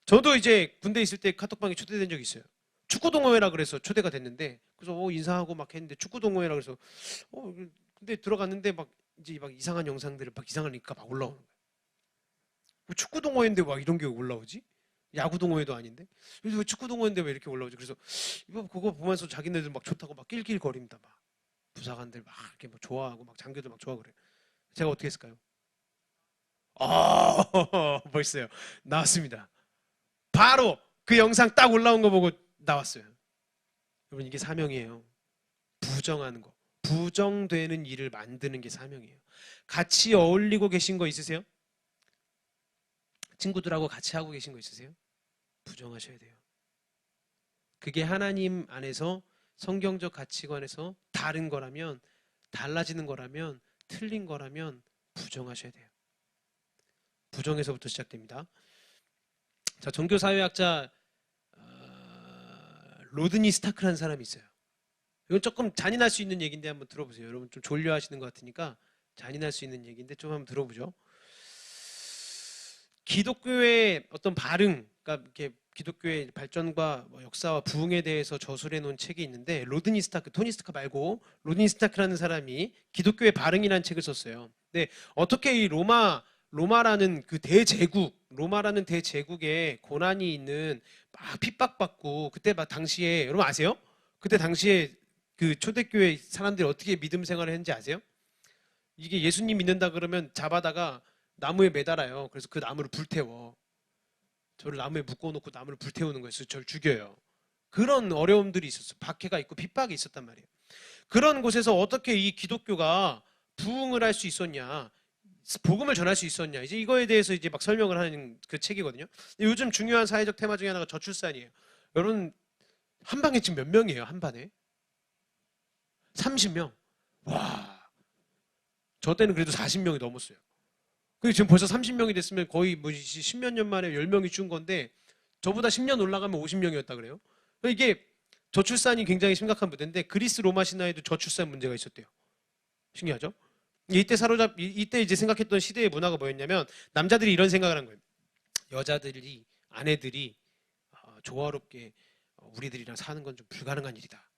저도 이제 군대 있을 때 카톡방에 초대된 적이 있어요. 축구동호회라 그래서 초대가 됐는데 그래서 인사하고 막 했는데 축구동호회라 그래서 근데 들어갔는데 막 이제 막 이상한 영상들을 막 이상한 링크가 막 올라오는 거예요. 축구동호회인데 막 이런 게 올라오지? 야구동호회도 아닌데? 왜 축구동호회인데 왜 이렇게 올라오지? 그래서 그거 보면서 자기네들 막 좋다고 막 낄낄거립니다. 막 부사관들 막 이렇게 막 좋아하고 막 장교들 막 좋아하고 그래. 제가 어떻게 했을까요? 벌써요. 나왔습니다. 바로 그 영상 딱 올라온 거 보고 나왔어요. 여러분 이게 사명이에요. 부정하는 거. 부정되는 일을 만드는 게 사명이에요. 같이 어울리고 계신 거 있으세요? 친구들하고 같이 하고 계신 거 있으세요? 부정하셔야 돼요. 그게 하나님 안에서 성경적 가치관에서 다른 거라면, 달라지는 거라면, 틀린 거라면 부정하셔야 돼요. 부정에서부터 시작됩니다. 자, 종교사회학자 로드니 스타크라는 사람이 있어요. 이건 조금 잔인할 수 있는 얘기인데 한번 들어보세요. 여러분 좀 졸려하시는 것 같으니까 잔인할 수 있는 얘기인데 좀 한번 들어보죠. 기독교의 어떤 발흥, 그러니까 이렇게 기독교의 발전과 역사와 부흥에 대해서 저술해 놓은 책이 있는데 로드니 스타크, 토니 스타크 말고 로드니 스타크라는 사람이 기독교의 발흥이라는 책을 썼어요. 근데 어떻게 이 로마라는 그 대제국, 로마라는 대제국에 고난이 있는 막 핍박받고 그때 막 당시에 여러분 아세요? 그때 당시에 그 초대교회 사람들이 어떻게 믿음 생활을 했는지 아세요? 이게 예수님 믿는다 그러면 잡아다가 나무에 매달아요. 그래서 그 나무를 불태워. 저를 나무에 묶어놓고 나무를 불태우는 거예요. 저를 죽여요. 그런 어려움들이 있었어요. 박해가 있고 핍박이 있었단 말이에요. 그런 곳에서 어떻게 이 기독교가 부흥을 할 수 있었냐? 복음을 전할 수 있었냐? 이제 이거에 대해서 이제 막 설명을 하는 그 책이거든요. 요즘 중요한 사회적 테마 중에 하나가 저출산이에요. 여러분 한 방에 지금 몇 명이에요? 한 반에 30명. 와, 저 때는 그래도 40명이 넘었어요. 근데 지금 벌써 30명이 됐으면 거의 뭐 10몇 년 만에 10명이 준 건데 저보다 10년 올라가면 50명이었다 그래요. 이게 저출산이 굉장히 심각한 문제인데 그리스 로마 신화에도 저출산 문제가 있었대요. 신기하죠? 이때 이제 생각했던 시대의 문화가 뭐였냐면 남자들이 이런 생각을 한 거예요. 여자들이 아내들이 조화롭게 우리들이랑 사는 건 좀 불가능한 일이다.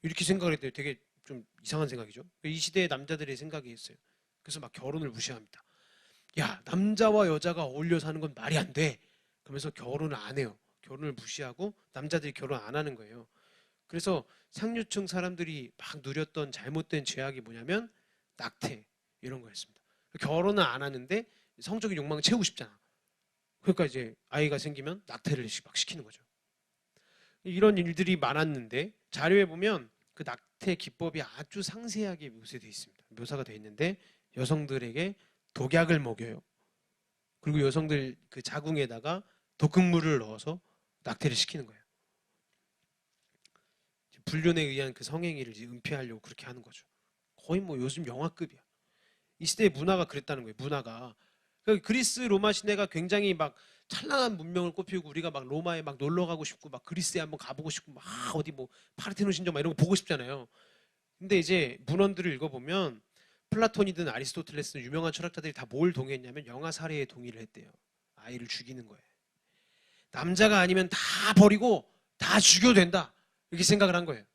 이렇게 생각을 했대요. 되게 좀 이상한 생각이죠. 이 시대의 남자들의 생각이었어요. 그래서 막 결혼을 무시합니다. 야, 남자와 여자가 어울려 사는 건 말이 안 돼. 그러면서 결혼을 안 해요. 결혼을 무시하고 남자들이 결혼 안 하는 거예요. 그래서 상류층 사람들이 막 누렸던 잘못된 죄악이 뭐냐면 낙태 이런 거였습니다. 결혼은 안 하는데 성적인 욕망을 채우고 싶잖아. 그러니까 이제 아이가 생기면 낙태를 막 시키는 거죠. 이런 일들이 많았는데 자료에 보면 그 낙태 기법이 아주 상세하게 묘사되어 있습니다. 묘사가 되어 있는데 여성들에게 독약을 먹여요. 그리고 여성들 그 자궁에다가 독극물을 넣어서 낙태를 시키는 거예요. 불륜에 의한 그 성행위를 이제 은폐하려고 그렇게 하는 거죠. 거의 뭐 요즘 영화급이야. 이 시대의 문화가 그랬다는 거예요. 문화가. 그러니까 그리스 로마 시대가 굉장히 막 찬란한 문명을 꽃피우고 우리가 막 로마에 막 놀러 가고 싶고 막 그리스에 한번 가보고 싶고 막 어디 뭐 파르테논 신전 막 이런 거 보고 싶잖아요. 근데 이제 문헌들을 읽어보면 플라톤이든 아리스토텔레스든 유명한 철학자들이 다 뭘 동의했냐면 영아 살해에 동의를 했대요. 아이를 죽이는 거예요. 남자가 아니면 다 버리고 다 죽여도 된다. 이렇게 생각을 한 거예요.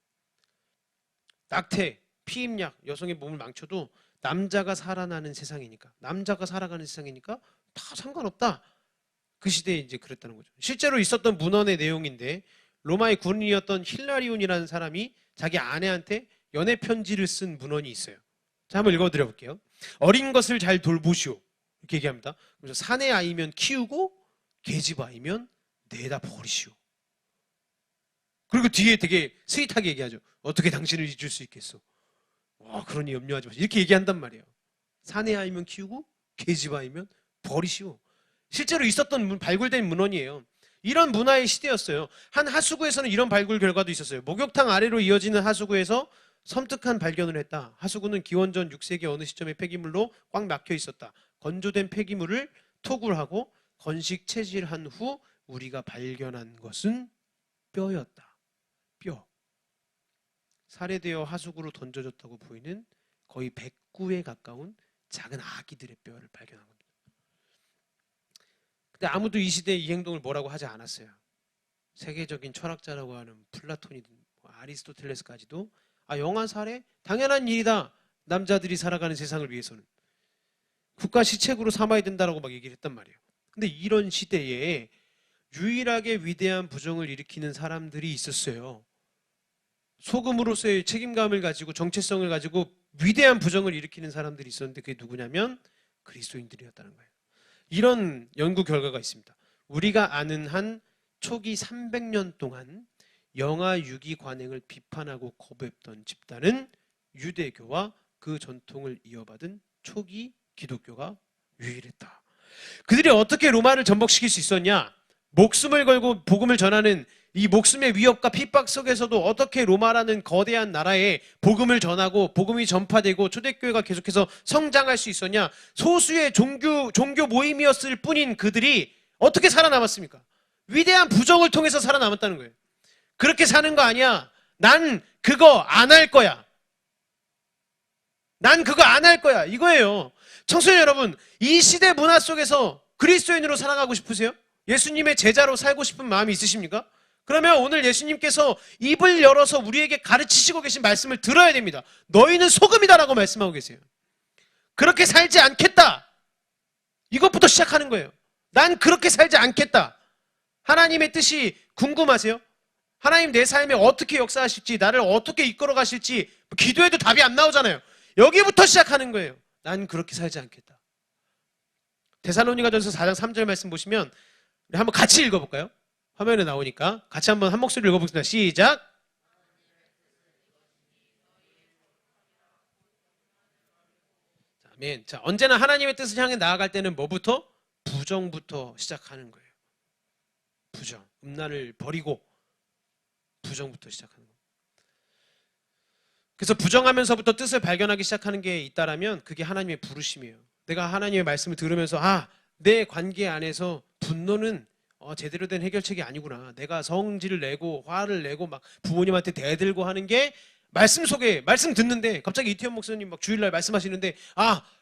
낙태, 피임약, 여성의 몸을 망쳐도 남자가 살아나는 세상이니까, 남자가 살아가는 세상이니까 다 상관없다. 그 시대에 이제 그랬다는 거죠. 실제로 있었던 문헌의 내용인데 로마의 군인이었던 힐라리온이라는 사람이 자기 아내한테 연애 편지를 쓴 문헌이 있어요. 자, 한번 읽어드려 볼게요. 어린 것을 잘 돌보시오. 이렇게 얘기합니다. 그래서 사내 아이면 키우고 계집 아이면 내다 버리시오. 그리고 뒤에 되게 스윗하게 얘기하죠. 어떻게 당신을 잊을 수 있겠소? 와, 그러니 염려하지 마시오. 이렇게 얘기한단 말이에요. 사내 아이면 키우고 계집 아이면 버리시오. 실제로 있었던 발굴된 문헌이에요. 이런 문화의 시대였어요. 한 하수구에서는 이런 발굴 결과도 있었어요. 목욕탕 아래로 이어지는 하수구에서 섬뜩한 발견을 했다. 하수구는 기원전 6세기 어느 시점에 폐기물로 꽉 막혀 있었다. 건조된 폐기물을 토굴하고 건식 채질한 후 우리가 발견한 것은 뼈였다. 뼈. 살해되어 하수구로 던져졌다고 보이는 거의 109에 가까운 작은 아기들의 뼈를 발견한 겁니다. 근데 아무도 이 시대에 이 행동을 뭐라고 하지 않았어요. 세계적인 철학자라고 하는 플라톤이든 아리스토텔레스까지도 영아 살해? 당연한 일이다. 남자들이 살아가는 세상을 위해서는. 국가 시책으로 삼아야 된다라고 막 얘기를 했단 말이에요. 근데 이런 시대에 유일하게 위대한 부정을 일으키는 사람들이 있었어요. 소금으로서의 책임감을 가지고 정체성을 가지고 위대한 부정을 일으키는 사람들이 있었는데 그게 누구냐면 그리스도인들이었다는 거예요. 이런 연구 결과가 있습니다. 우리가 아는 한 초기 300년 동안 영아 유기 관행을 비판하고 거부했던 집단은 유대교와 그 전통을 이어받은 초기 기독교가 유일했다. 그들이 어떻게 로마를 전복시킬 수 있었냐? 목숨을 걸고 복음을 전하는 이 목숨의 위협과 핍박 속에서도 어떻게 로마라는 거대한 나라에 복음을 전하고 복음이 전파되고 초대교회가 계속해서 성장할 수 있었냐? 소수의 종교 모임이었을 뿐인 그들이 어떻게 살아남았습니까? 위대한 부정을 통해서 살아남았다는 거예요. 그렇게 사는 거 아니야. 난 그거 안 할 거야. 난 그거 안 할 거야. 이거예요. 청소년 여러분, 이 시대 문화 속에서 그리스도인으로 살아가고 싶으세요? 예수님의 제자로 살고 싶은 마음이 있으십니까? 그러면 오늘 예수님께서 입을 열어서 우리에게 가르치시고 계신 말씀을 들어야 됩니다. 너희는 소금이다라고 말씀하고 계세요. 그렇게 살지 않겠다. 이것부터 시작하는 거예요. 난 그렇게 살지 않겠다. 하나님의 뜻이 궁금하세요? 하나님 내 삶에 어떻게 역사하실지, 나를 어떻게 이끌어 가실지 기도해도 답이 안 나오잖아요. 여기부터 시작하는 거예요. 난 그렇게 살지 않겠다. 데살로니가전서 4장 3절 말씀 보시면 한번 같이 읽어볼까요? 화면에 나오니까 같이 한번 한 목소리 읽어보겠습니다. 시작. 아멘. 자, 언제나 하나님의 뜻을 향해 나아갈 때는 뭐부터? 부정부터 시작하는 거예요. 부정. 음란을 버리고 부정부터 시작하는 거예요. 그래서 부정하면서부터 뜻을 발견하기 시작하는 게 있다라면 그게 하나님의 부르심이에요. 내가 하나님의 말씀을 들으면서 내 관계 안에서 분노는 제대로 된 해결책이 아니구나. 내가 성질을 내고 화를 내고 막 부모님한테 대들고 하는 게 말씀 속에 말씀 듣는데 갑자기 이태원 목사님 막 주일날 말씀하시는데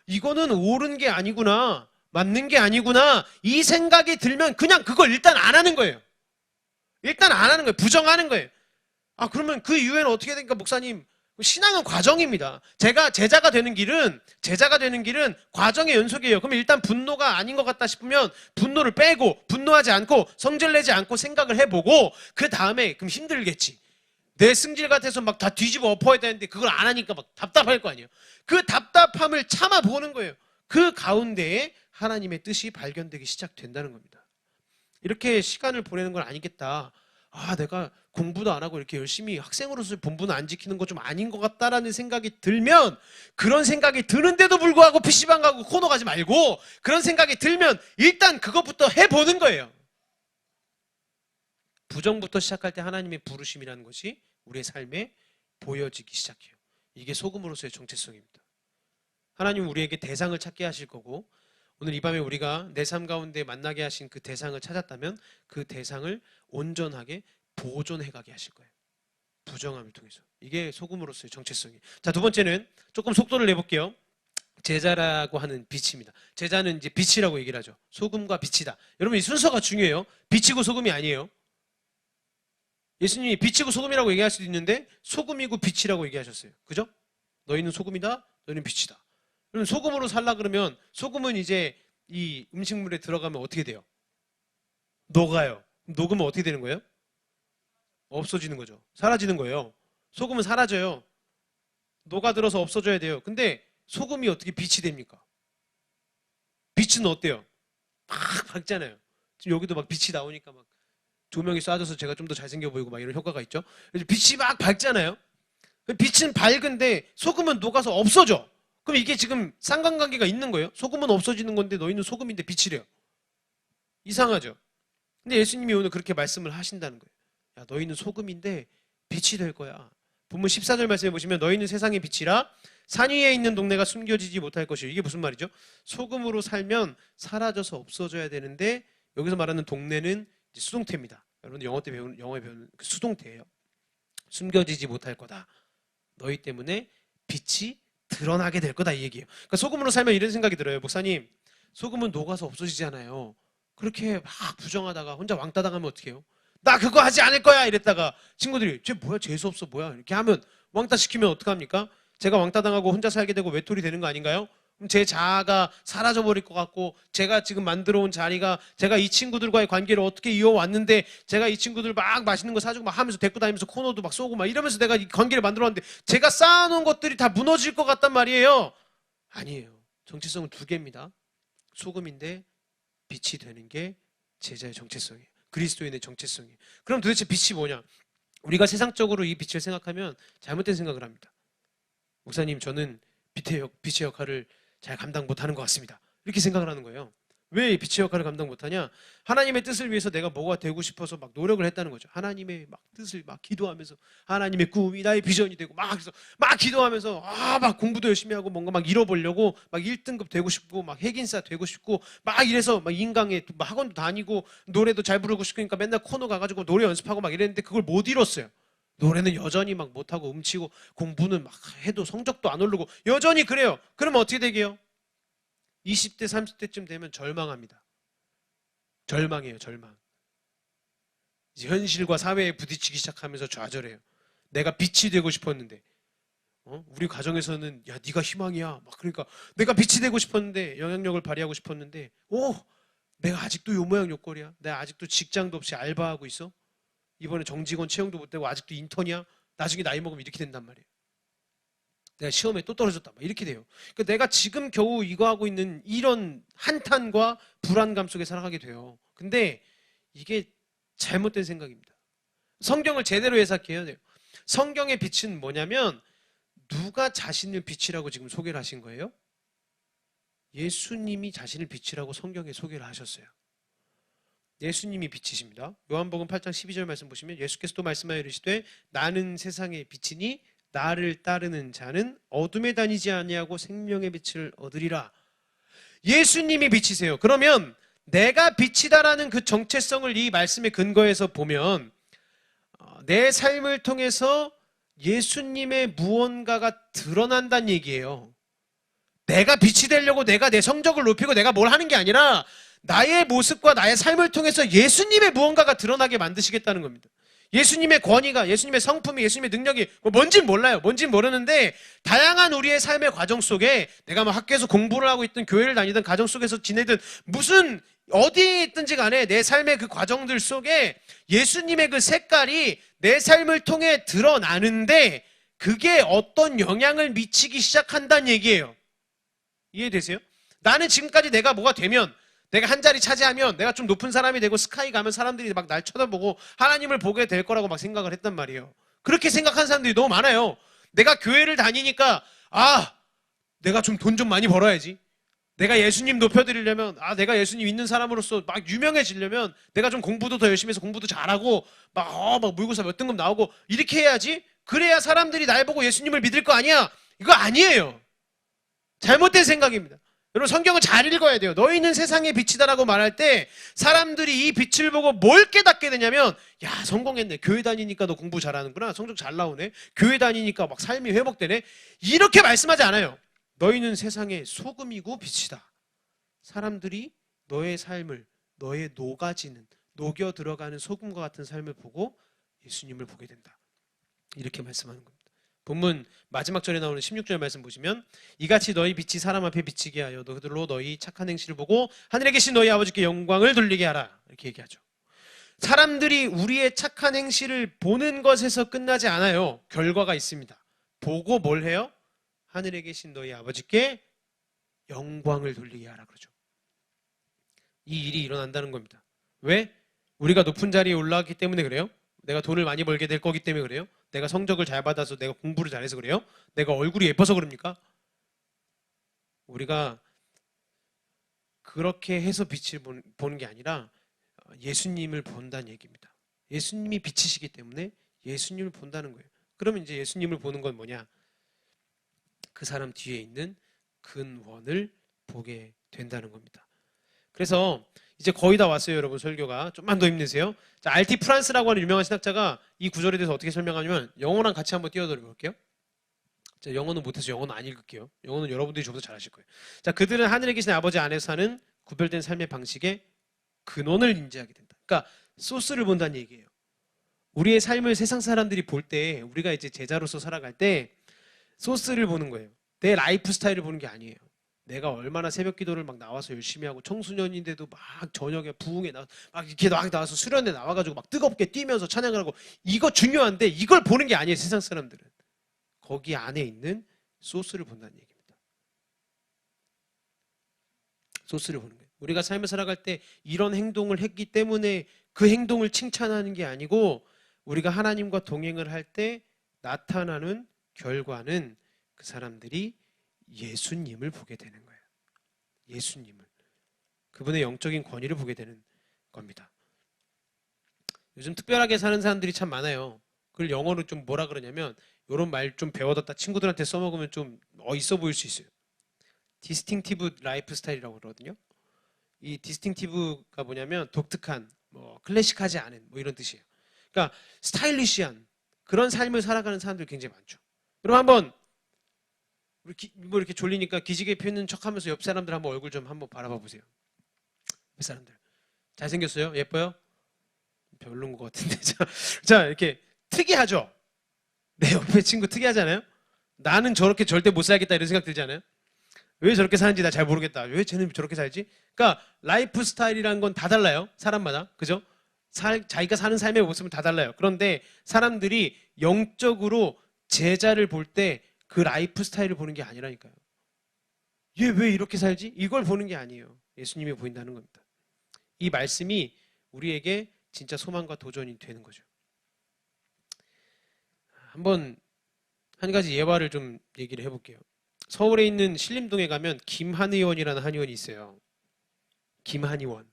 이거는 옳은 게 아니구나. 맞는 게 아니구나. 이 생각이 들면 그냥 그걸 일단 안 하는 거예요. 일단 안 하는 거예요. 부정하는 거예요. 그러면 그 이후에는 어떻게 됩니까, 목사님? 신앙은 과정입니다. 제자가 되는 길은 과정의 연속이에요. 그러면 일단 분노가 아닌 것 같다 싶으면 분노를 빼고 분노하지 않고 성질내지 않고 생각을 해보고 그 다음에 그럼 힘들겠지. 내 승질 같아서 막 다 뒤집어 엎어야 되는데 그걸 안 하니까 막 답답할 거 아니에요. 그 답답함을 참아보는 거예요. 그 가운데에 하나님의 뜻이 발견되기 시작된다는 겁니다. 이렇게 시간을 보내는 건 아니겠다. 내가 공부도 안 하고 이렇게 열심히 학생으로서 본분을 안 지키는 거 좀 아닌 것 같다라는 생각이 들면 그런 생각이 드는데도 불구하고 PC방 가고 코너 가지 말고 그런 생각이 들면 일단 그것부터 해보는 거예요. 부정부터 시작할 때 하나님의 부르심이라는 것이 우리의 삶에 보여지기 시작해요. 이게 소금으로서의 정체성입니다. 하나님은 우리에게 대상을 찾게 하실 거고 오늘 이 밤에 우리가 내 삶 가운데 만나게 하신 그 대상을 찾았다면 그 대상을 온전하게 보존해가게 하실 거예요. 부정함을 통해서. 이게 소금으로서의 정체성이에요. 자, 두 번째는 조금 속도를 내볼게요. 제자라고 하는 빛입니다. 제자는 이제 빛이라고 얘기를 하죠. 소금과 빛이다. 여러분 이 순서가 중요해요. 빛이고 소금이 아니에요. 예수님이 빛이고 소금이라고 얘기할 수도 있는데 소금이고 빛이라고 얘기하셨어요. 그죠? 너희는 소금이다. 너희는 빛이다. 그럼 소금으로 살라 그러면 소금은 이제 이 음식물에 들어가면 어떻게 돼요? 녹아요. 녹으면 어떻게 되는 거예요? 없어지는 거죠. 사라지는 거예요. 소금은 사라져요. 녹아들어서 없어져야 돼요. 근데 소금이 어떻게 빛이 됩니까? 빛은 어때요? 막 밝잖아요. 지금 여기도 막 빛이 나오니까 막 조명이 쏴져서 제가 좀 더 잘생겨 보이고 막 이런 효과가 있죠. 그래서 빛이 막 밝잖아요. 빛은 밝은데 소금은 녹아서 없어져. 그럼 이게 지금 상관관계가 있는 거예요? 소금은 없어지는 건데 너희는 소금인데 빛이래요. 이상하죠? 근데 예수님이 오늘 그렇게 말씀을 하신다는 거예요. 야, 너희는 소금인데 빛이 될 거야. 본문 14절 말씀해 보시면 너희는 세상의 빛이라 산 위에 있는 동네가 숨겨지지 못할 것이요. 이게 무슨 말이죠? 소금으로 살면 사라져서 없어져야 되는데 여기서 말하는 동네는 수동태입니다. 여러분 영어에 배우는 그 수동태예요. 숨겨지지 못할 거다. 너희 때문에 빛이 드러나게 될 거다 이 얘기예요. 그러니까 소금으로 살면 이런 생각이 들어요. 목사님, 소금은 녹아서 없어지잖아요. 그렇게 막 부정하다가 혼자 왕따 당하면 어떡해요? 나 그거 하지 않을 거야 이랬다가 친구들이 쟤 뭐야 재수없어 뭐야 이렇게 하면 왕따 시키면 어떡합니까? 제가 왕따 당하고 혼자 살게 되고 외톨이 되는 거 아닌가요? 그럼 제 자아가 사라져 버릴 것 같고 제가 지금 만들어 온 자리가 제가 이 친구들과의 관계를 어떻게 이어왔는데 제가 이 친구들 막 맛있는 거 사주고 막 하면서 데리고 다니면서 코너도 막 쏘고 막 이러면서 내가 이 관계를 만들어 왔는데 제가 쌓아놓은 것들이 다 무너질 것 같단 말이에요. 아니에요. 정체성은 두 개입니다. 소금인데 빛이 되는 게 제자의 정체성이에요. 그리스도인의 정체성이에요. 그럼 도대체 빛이 뭐냐? 우리가 세상적으로 이 빛을 생각하면 잘못된 생각을 합니다. 목사님, 저는 빛의 역할을 잘 감당 못하는 것 같습니다. 이렇게 생각을 하는 거예요. 왜 빛의 역할을 감당 못하냐? 하나님의 뜻을 위해서 내가 뭐가 되고 싶어서 막 노력을 했다는 거죠. 하나님의 막 뜻을 막 기도하면서 하나님의 꿈이 나의 비전이 되고 막 그래서 막 기도하면서 막 공부도 열심히 하고 뭔가 막 잃어보려고 막 1등급 되고 싶고 막 핵인싸 되고 싶고 막 이래서 막 인강에 막 학원도 다니고 노래도 잘 부르고 싶으니까 맨날 코너 가가지고 노래 연습하고 막 이랬는데 그걸 못 이뤘어요. 노래는 여전히 막 못하고 음치고 공부는 막 해도 성적도 안 오르고 여전히 그래요. 그러면 어떻게 되게요? 20대 30대쯤 되면 절망합니다. 절망해요. 절망. 이제 현실과 사회에 부딪히기 시작하면서 좌절해요. 내가 빛이 되고 싶었는데 우리 가정에서는 야 네가 희망이야. 막 그러니까 내가 빛이 되고 싶었는데 영향력을 발휘하고 싶었는데 내가 아직도 요 모양 요 꼴이야. 내가 아직도 직장도 없이 알바하고 있어. 이번에 정직원 채용도 못 되고 아직도 인턴이야. 나중에 나이 먹으면 이렇게 된단 말이에요. 내가 시험에 또 떨어졌다. 막 이렇게 돼요. 그러니까 내가 지금 겨우 이거 하고 있는 이런 한탄과 불안감 속에 살아가게 돼요. 근데 이게 잘못된 생각입니다. 성경을 제대로 해석해야 돼요. 성경의 빛은 뭐냐면 누가 자신을 빛이라고 지금 소개를 하신 거예요? 예수님이 자신을 빛이라고 성경에 소개를 하셨어요. 예수님이 빛이십니다. 요한복음 8장 12절 말씀 보시면 예수께서 또 말씀하여 이르시되 나는 세상의 빛이니 나를 따르는 자는 어둠에 다니지 아니하고 생명의 빛을 얻으리라. 예수님이 빛이세요. 그러면 내가 빛이다라는 그 정체성을 이 말씀의 근거에서 보면 내 삶을 통해서 예수님의 무언가가 드러난다는 얘기예요. 내가 빛이 되려고 내가 내 성적을 높이고 내가 뭘 하는 게 아니라 나의 모습과 나의 삶을 통해서 예수님의 무언가가 드러나게 만드시겠다는 겁니다. 예수님의 권위가, 예수님의 성품이, 예수님의 능력이 뭔진 몰라요. 뭔진 모르는데 다양한 우리의 삶의 과정 속에 내가 뭐 학교에서 공부를 하고 있든 교회를 다니든 가정 속에서 지내든 무슨 어디에 있든지 간에 내 삶의 그 과정들 속에 예수님의 그 색깔이 내 삶을 통해 드러나는데 그게 어떤 영향을 미치기 시작한다는 얘기예요. 이해되세요? 나는 지금까지 내가 뭐가 되면 내가 한 자리 차지하면 내가 좀 높은 사람이 되고 스카이 가면 사람들이 막 날 쳐다보고 하나님을 보게 될 거라고 막 생각을 했단 말이에요. 그렇게 생각하는 사람들이 너무 많아요. 내가 교회를 다니니까 내가 좀 돈 좀 많이 벌어야지. 내가 예수님 높여드리려면 내가 예수님 있는 사람으로서 막 유명해지려면 내가 좀 공부도 더 열심히 해서 공부도 잘하고 막 모의고사 몇 등급 나오고 이렇게 해야지. 그래야 사람들이 날 보고 예수님을 믿을 거 아니야. 이거 아니에요. 잘못된 생각입니다. 여러분 성경을 잘 읽어야 돼요. 너희는 세상의 빛이다라고 말할 때 사람들이 이 빛을 보고 뭘 깨닫게 되냐면 야 성공했네. 교회 다니니까 너 공부 잘하는구나. 성적 잘 나오네. 교회 다니니까 막 삶이 회복되네. 이렇게 말씀하지 않아요. 너희는 세상의 소금이고 빛이다. 사람들이 너의 삶을 너의 녹아지는 녹여 들어가는 소금과 같은 삶을 보고 예수님을 보게 된다. 이렇게 말씀하는 겁니다. 본문 마지막 절에 나오는 16절 말씀 보시면 이같이 너희 빛이 사람 앞에 비치게 하여 너희들로 너희 착한 행실을 보고 하늘에 계신 너희 아버지께 영광을 돌리게 하라. 이렇게 얘기하죠. 사람들이 우리의 착한 행실을 보는 것에서 끝나지 않아요. 결과가 있습니다. 보고 뭘 해요? 하늘에 계신 너희 아버지께 영광을 돌리게 하라 그러죠. 이 일이 일어난다는 겁니다. 왜? 우리가 높은 자리에 올라왔기 때문에 그래요? 내가 돈을 많이 벌게 될 거기 때문에 그래요? 내가 성적을 잘 받아서 내가 공부를 잘해서 그래요? 내가 얼굴이 예뻐서 그럽니까? 우리가 그렇게 해서 빛을 보는 게 아니라 예수님을 본다는 얘기입니다. 예수님이 빛이시기 때문에 예수님을 본다는 거예요. 그러면 이제 예수님을 보는 건 뭐냐? 그 사람 뒤에 있는 근원을 보게 된다는 겁니다. 그래서 이제 거의 다 왔어요, 여러분. 설교가 좀만 더 힘내세요. 자, 알티 프란스라고 하는 유명한 신학자가 이 구절에 대해서 어떻게 설명하냐면 영어랑 같이 한번 띄워드려 볼게요. 자, 영어는 못해서 영어는 안 읽을게요. 영어는 여러분들이 저보다 잘하실 거예요. 자, 그들은 하늘에 계신 아버지 안에서 사는 구별된 삶의 방식의 근원을 인지하게 된다. 그러니까 소스를 본다는 얘기예요. 우리의 삶을 세상 사람들이 볼 때 우리가 이제 제자로서 살아갈 때 소스를 보는 거예요. 내 라이프 스타일을 보는 게 아니에요. 내가 얼마나 새벽 기도를 막 나와서 열심히 하고 청소년인데도 막 저녁에 부흥에 막 이렇게 나와서 수련회 나와가지고 막 뜨겁게 뛰면서 찬양을 하고 이거 중요한데 이걸 보는 게 아니에요. 세상 사람들은. 거기 안에 있는 소스를 본다는 얘기입니다. 소스를 보는 거예요. 우리가 삶을 살아갈 때 이런 행동을 했기 때문에 그 행동을 칭찬하는 게 아니고 우리가 하나님과 동행을 할 때 나타나는 결과는 그 사람들이 예수님을 보게 되는 거예요. 예수님을. 그분의 영적인 권위를 보게 되는 겁니다. 요즘 특별하게 사는 사람들이 참 많아요. 그걸 영어로 좀 뭐라 그러냐면 이런 말 좀 배워뒀다 친구들한테 써먹으면 좀 있어 보일 수 있어요. 디스팅티브 라이프 스타일이라고 그러거든요. 이 디스팅티브가 뭐냐면 독특한, 클래식하지 않은 이런 뜻이에요. 그러니까 스타일리시한 그런 삶을 살아가는 사람들이 굉장히 많죠. 여러분 한번 이렇게 졸리니까 기지개 펴는 척하면서 옆 사람들 한번 얼굴 좀 한번 바라봐 보세요. 옆 사람들 잘생겼어요? 예뻐요? 별로인 것 같은데 자 이렇게 특이하죠? 내 옆에 친구 특이하잖아요? 나는 저렇게 절대 못 살겠다 이런 생각 들지 않아요? 왜 저렇게 사는지 나 잘 모르겠다. 왜 쟤는 저렇게 살지? 그러니까 라이프 스타일이라는 건 다 달라요. 사람마다. 그죠? 자기가 사는 삶의 모습은 다 달라요. 그런데 사람들이 영적으로 제자를 볼 때 그 라이프 스타일을 보는 게 아니라니까요. 얘 왜 이렇게 살지? 이걸 보는 게 아니에요. 예수님이 보인다는 겁니다. 이 말씀이 우리에게 진짜 소망과 도전이 되는 거죠. 한번 한 가지 예화를 좀 얘기를 해볼게요. 서울에 있는 신림동에 가면 김한의원이라는 한의원이 있어요. 김한의원.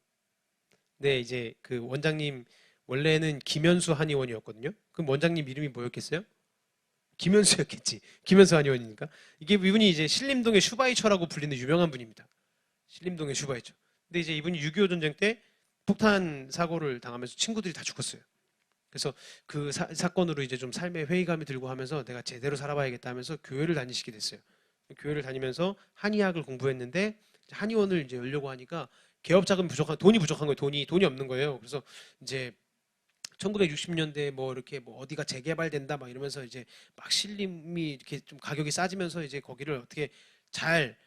네, 이제 그 원장님 원래는 김현수 한의원이었거든요. 그럼 원장님 이름이 뭐였겠어요? 김현수였겠지. 김현수 한의원이니까. 이게 이분이 이제 신림동의 슈바이처라고 불리는 유명한 분입니다. 신림동의 슈바이처. 근데 이제 이분이 6.25 전쟁 때 폭탄 사고를 당하면서 친구들이 다 죽었어요. 그래서 그 사건으로 이제 좀 삶의 회의감이 들고 하면서 내가 제대로 살아봐야겠다 하면서 교회를 다니시게 됐어요. 교회를 다니면서 한의학을 공부했는데 한의원을 이제 열려고 하니까 개업 자금이 부족한, 돈이 부족한 거예요. 돈이 없는 거예요. 그래서 이제 1960년대 뭐 이렇게 뭐 어디가 재개발된다 막 이러면서 이제 막 신림이 이렇게 좀 가격이 싸지면서 이제 거기를 어떻게 잘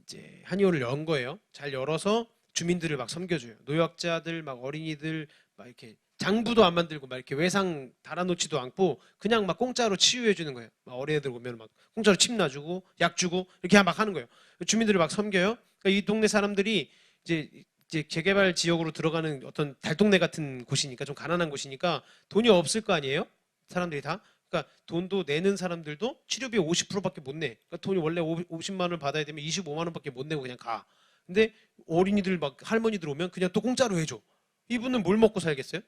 이제 한의원을 연 거예요. 잘 열어서 주민들을 막 섬겨줘요. 노약자들 막 어린이들 막 이렇게 장부도 안 만들고 막 이렇게 외상 달아놓지도 않고 그냥 막 공짜로 치유해 주는 거예요. 막 어린애들 오면 막 공짜로 침 놔주고 약 주고 이렇게 막 하는 거예요. 주민들을 막 섬겨요. 그러니까 이 동네 사람들이 이제 재개발 지역으로 들어가는 어떤 달동네 같은 곳이니까 좀 가난한 곳이니까 돈이 없을 거 아니에요? 사람들이 다. 그러니까 돈도 내는 사람들도 치료비 50%밖에 못 내. 그러니까 돈이 원래 50만 원을 받아야 되면 25만 원밖에 못 내고 그냥 가. 근데 어린이들 막 할머니들 오면 그냥 또 공짜로 해줘. 이분은 뭘 먹고 살겠어요?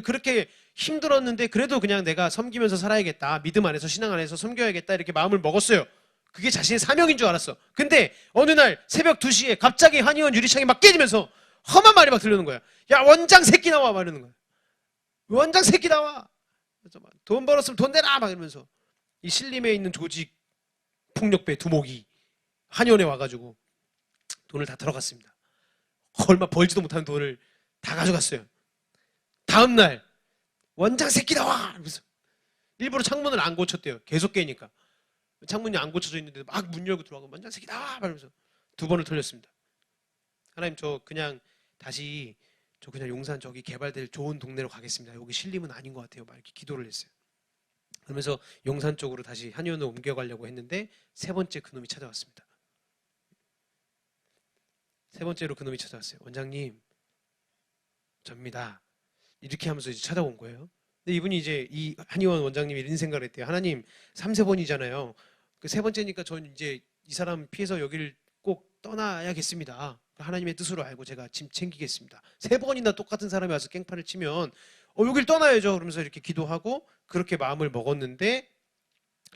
그렇게 힘들었는데 그래도 그냥 내가 섬기면서 살아야겠다. 믿음 안에서 신앙 안에서 섬겨야겠다. 이렇게 마음을 먹었어요. 그게 자신의 사명인 줄 알았어. 근데 어느 날 새벽 2시에 갑자기 한의원 유리창이 막 깨지면서 험한 말이 막 들리는 거야. 야 원장 새끼 나와 막 이러는 거야. 원장 새끼 나와. 그래서 막 돈 벌었으면 돈 내라 막 이러면서 이 신림에 있는 조직 폭력배 두목이 한의원에 와가지고 돈을 다 들어갔습니다. 얼마 벌지도 못하는 돈을 다 가져갔어요. 다음 날 원장 새끼 나와 이러면서 일부러 창문을 안 고쳤대요. 계속 깨니까 창문이 안 고쳐져 있는데 막 문 열고 들어가고 원장 새끼 나와 이러면서 2번을 털렸습니다. 하나님 저 그냥 다시 저 그냥 용산 저기 개발될 좋은 동네로 가겠습니다. 여기 신림은 아닌 것 같아요. 막 이렇게 기도를 했어요. 그러면서 용산 쪽으로 다시 한의원을 옮겨가려고 했는데 3번째 그놈이 찾아왔습니다. 3번째로 그놈이 찾아왔어요. 원장님 접니다. 이렇게 하면서 이제 찾아온 거예요. 근데 이분이 이제 이 한의원 원장님이 이런 생각을 했대요. 하나님 3, 4번이잖아요. 그 3번째니까 전 이제 이 사람 피해서 여기를 꼭 떠나야겠습니다. 하나님의 뜻으로 알고 제가 짐 챙기겠습니다. 3번이나 똑같은 사람이 와서 깽판을 치면 여길 떠나야죠. 그러면서 이렇게 기도하고 그렇게 마음을 먹었는데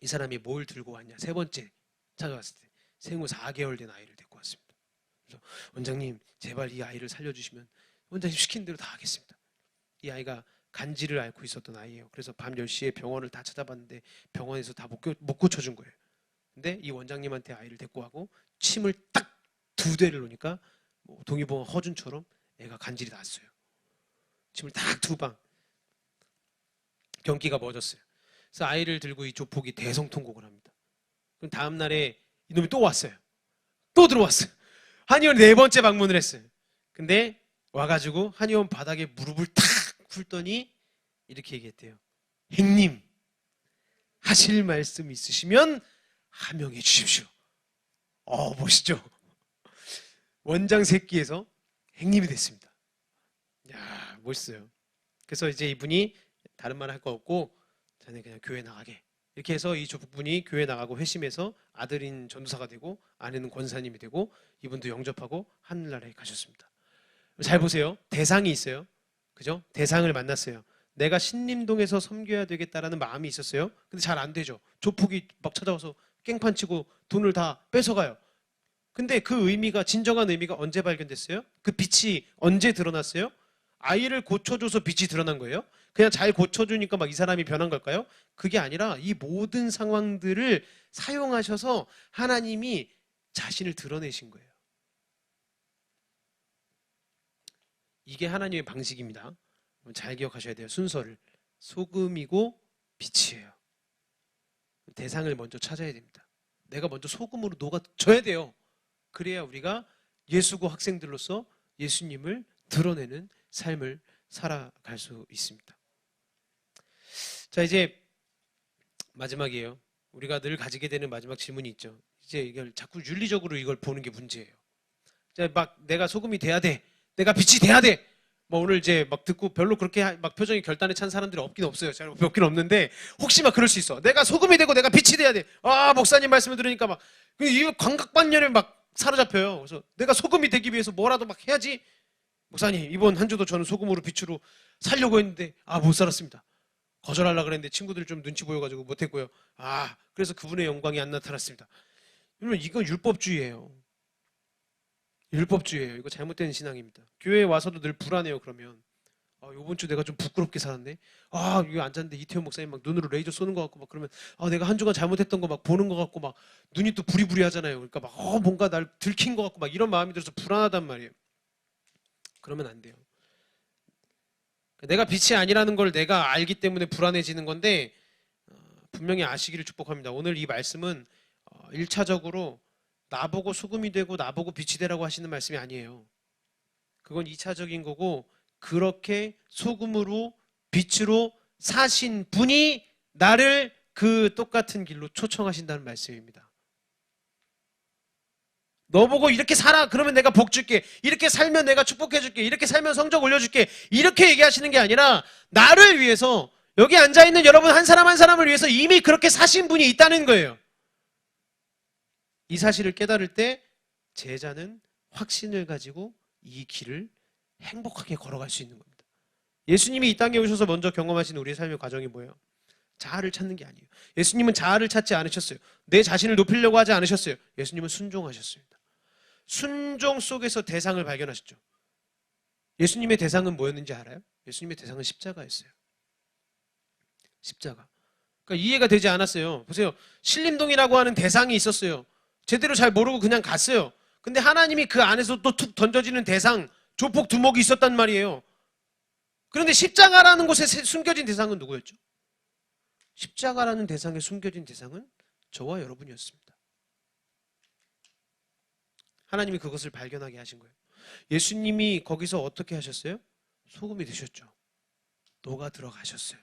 이 사람이 뭘 들고 왔냐. 3번째 찾아왔을 때 생후 4개월 된 아이를 데리고 왔습니다. 그래서 원장님 제발 이 아이를 살려주시면 원장님 시킨 대로 다 하겠습니다. 이 아이가 간질을 앓고 있었던 아이예요. 그래서 밤 10시에 병원을 다 찾아봤는데 병원에서 다 못 고쳐준 거예요. 근데 이 원장님한테 아이를 데리고 가고 침을 딱 2대를 놓으니까 뭐 동의보험 허준처럼 애가 간질이 났어요. 침을 딱 2방. 경기가 멎었어요. 그래서 아이를 들고 이 조폭이 대성통곡을 합니다. 그럼 다음 날에 이놈이 또 왔어요. 또 들어왔어요. 한의원 4번째 방문을 했어요. 근데 와가지고 한의원 바닥에 무릎을 탁 꿇더니 이렇게 얘기했대요. 행님 하실 말씀 있으시면 하명해 주십시오. 멋있죠? 원장 새끼에서 행님이 됐습니다. 야 멋있어요. 그래서 이제 이분이 다른 말 할 거 없고 자네 그냥 교회 나가게. 이렇게 해서 이 조폭분이 교회 나가고 회심해서 아들인 전도사가 되고 아내는 권사님이 되고 이분도 영접하고 하늘나라에 가셨습니다. 잘 보세요. 대상이 있어요. 그죠? 대상을 만났어요. 내가 신림동에서 섬겨야 되겠다라는 마음이 있었어요. 근데 잘 안 되죠. 조폭이 막 찾아와서 깽판 치고 돈을 다 뺏어가요. 근데 그 의미가 진정한 의미가 언제 발견됐어요? 그 빛이 언제 드러났어요? 아이를 고쳐줘서 빛이 드러난 거예요? 그냥 잘 고쳐주니까 막 이 사람이 변한 걸까요? 그게 아니라 이 모든 상황들을 사용하셔서 하나님이 자신을 드러내신 거예요. 이게 하나님의 방식입니다. 잘 기억하셔야 돼요. 순서를. 소금이고 빛이에요. 대상을 먼저 찾아야 됩니다. 내가 먼저 소금으로 녹아져야 돼요. 그래야 우리가 예수고 학생들로서 예수님을 드러내는 삶을 살아갈 수 있습니다. 자, 이제 마지막이에요. 우리가 늘 가지게 되는 마지막 질문이 있죠. 이제 이걸 자꾸 윤리적으로 이걸 보는 게 문제예요. 막 내가 소금이 돼야 돼. 내가 빛이 돼야 돼. 뭐 오늘 이제 막 듣고 별로 그렇게 막 표정이 결단에 찬 사람들이 없긴 없어요. 잘 없긴 없는데 혹시 막 그럴 수 있어. 내가 소금이 되고 내가 빛이 돼야 돼. 아, 목사님 말씀을 들으니까 막 이 광각반열에 막 사로잡혀요. 그래서 내가 소금이 되기 위해서 뭐라도 막 해야지. 목사님, 이번 한 주도 저는 소금으로 빛으로 살려고 했는데 못 살았습니다. 거절하려고 그랬는데 친구들 좀 눈치 보여가지고 못했고요. 그래서 그분의 영광이 안 나타났습니다. 여러분, 이건 율법주의예요. 율법주의예요. 이거 잘못된 신앙입니다. 교회에 와서도 늘 불안해요. 그러면 이번 주 내가 좀 부끄럽게 살았네. 여기 앉았는데 이태원 목사님 막 눈으로 레이저 쏘는 것 같고 막 그러면 내가 한 주간 잘못했던 거 막 보는 것 같고 막 눈이 또 부리부리하잖아요. 그러니까 막 뭔가 날 들킨 것 같고 막 이런 마음이 들어서 불안하단 말이에요. 그러면 안 돼요. 내가 빛이 아니라는 걸 내가 알기 때문에 불안해지는 건데 분명히 아시기를 축복합니다. 오늘 이 말씀은 1차적으로 나보고 소금이 되고 나보고 빛이 되라고 하시는 말씀이 아니에요. 그건 2차적인 거고 그렇게 소금으로 빛으로 사신 분이 나를 그 똑같은 길로 초청하신다는 말씀입니다. 너 보고 이렇게 살아 그러면 내가 복 줄게, 이렇게 살면 내가 축복해 줄게, 이렇게 살면 성적 올려줄게, 이렇게 얘기하시는 게 아니라 나를 위해서 여기 앉아있는 여러분 한 사람 한 사람을 위해서 이미 그렇게 사신 분이 있다는 거예요. 이 사실을 깨달을 때 제자는 확신을 가지고 이 길을 행복하게 걸어갈 수 있는 겁니다. 예수님이 이 땅에 오셔서 먼저 경험하신 우리의 삶의 과정이 뭐예요? 자아를 찾는 게 아니에요. 예수님은 자아를 찾지 않으셨어요. 내 자신을 높이려고 하지 않으셨어요. 예수님은 순종하셨습니다. 순종 속에서 대상을 발견하셨죠. 예수님의 대상은 뭐였는지 알아요? 예수님의 대상은 십자가였어요. 십자가. 그러니까 이해가 되지 않았어요. 보세요. 신림동이라고 하는 대상이 있었어요. 제대로 잘 모르고 그냥 갔어요. 근데 하나님이 그 안에서 또 툭 던져지는 대상, 조폭 두목이 있었단 말이에요. 그런데 십자가라는 곳에 숨겨진 대상은 누구였죠? 십자가라는 대상에 숨겨진 대상은 저와 여러분이었습니다. 하나님이 그것을 발견하게 하신 거예요. 예수님이 거기서 어떻게 하셨어요? 소금이 되셨죠. 녹아 들어가셨어요.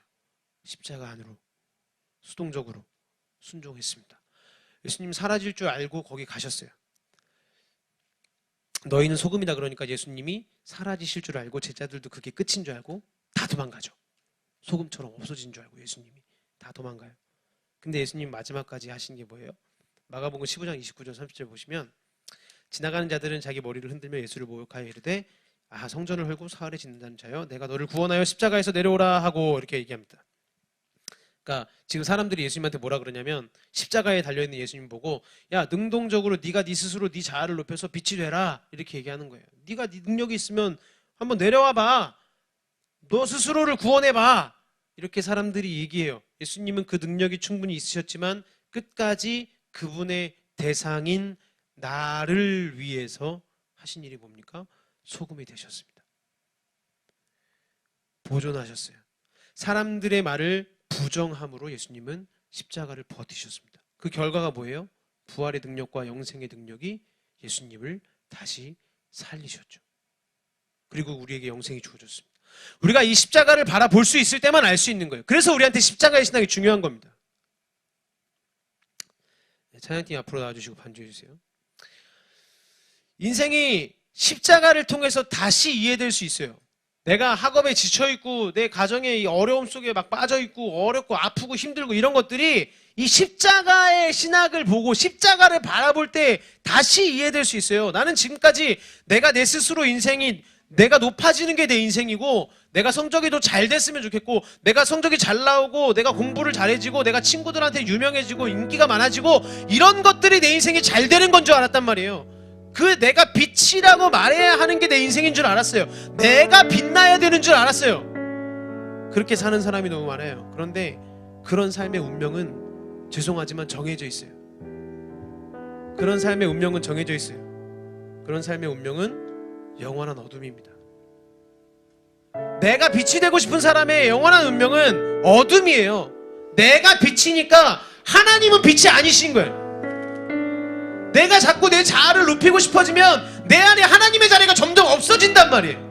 십자가 안으로 수동적으로 순종했습니다. 예수님 사라질 줄 알고 거기 가셨어요. 너희는 소금이다 그러니까 예수님이 사라지실 줄 알고 제자들도 그게 끝인 줄 알고 다 도망가죠. 소금처럼 없어진 줄 알고 예수님이 다 도망가요. 근데 예수님 마지막까지 하신 게 뭐예요? 마가복음 15장 29절 30절 보시면 지나가는 자들은 자기 머리를 흔들며 예수를 모욕하여 이르되 성전을 헐고 사흘에 짓는다는 자여 내가 너를 구원하여 십자가에서 내려오라 하고 이렇게 얘기합니다. 그러니까 지금 사람들이 예수님한테 뭐라 그러냐면 십자가에 달려있는 예수님 보고 야 능동적으로 네가 네 스스로 네 자아를 높여서 빛이 되라 이렇게 얘기하는 거예요. 네가 네 능력이 있으면 한번 내려와 봐. 너 스스로를 구원해 봐. 이렇게 사람들이 얘기해요. 예수님은 그 능력이 충분히 있으셨지만 끝까지 그분의 대상인 나를 위해서 하신 일이 뭡니까? 소금이 되셨습니다. 보존하셨어요. 사람들의 말을 부정함으로 예수님은 십자가를 버티셨습니다. 그 결과가 뭐예요? 부활의 능력과 영생의 능력이 예수님을 다시 살리셨죠. 그리고 우리에게 영생이 주어졌습니다. 우리가 이 십자가를 바라볼 수 있을 때만 알 수 있는 거예요. 그래서 우리한테 십자가의 신앙이 중요한 겁니다. 찬양팀 앞으로 나와주시고 반주해 주세요. 인생이 십자가를 통해서 다시 이해될 수 있어요. 내가 학업에 지쳐있고 내 가정의 이 어려움 속에 막 빠져있고 어렵고 아프고 힘들고 이런 것들이 이 십자가의 신학을 보고 십자가를 바라볼 때 다시 이해될 수 있어요. 나는 지금까지 내가 내 스스로 인생이 내가 높아지는 게 내 인생이고 내가 성적이 더 잘 됐으면 좋겠고 내가 성적이 잘 나오고 내가 공부를 잘해지고 내가 친구들한테 유명해지고 인기가 많아지고 이런 것들이 내 인생이 잘 되는 건 줄 알았단 말이에요. 그 내가 빛이라고 말해야 하는 게 내 인생인 줄 알았어요. 내가 빛나야 되는 줄 알았어요. 그렇게 사는 사람이 너무 많아요. 그런데 그런 삶의 운명은 죄송하지만 정해져 있어요. 그런 삶의 운명은 정해져 있어요. 그런 삶의 운명은 영원한 어둠입니다. 내가 빛이 되고 싶은 사람의 영원한 운명은 어둠이에요. 내가 빛이니까 하나님은 빛이 아니신 거예요. 내가 자꾸 내 자아를 높이고 싶어지면 내 안에 하나님의 자리가 점점 없어진단 말이에요.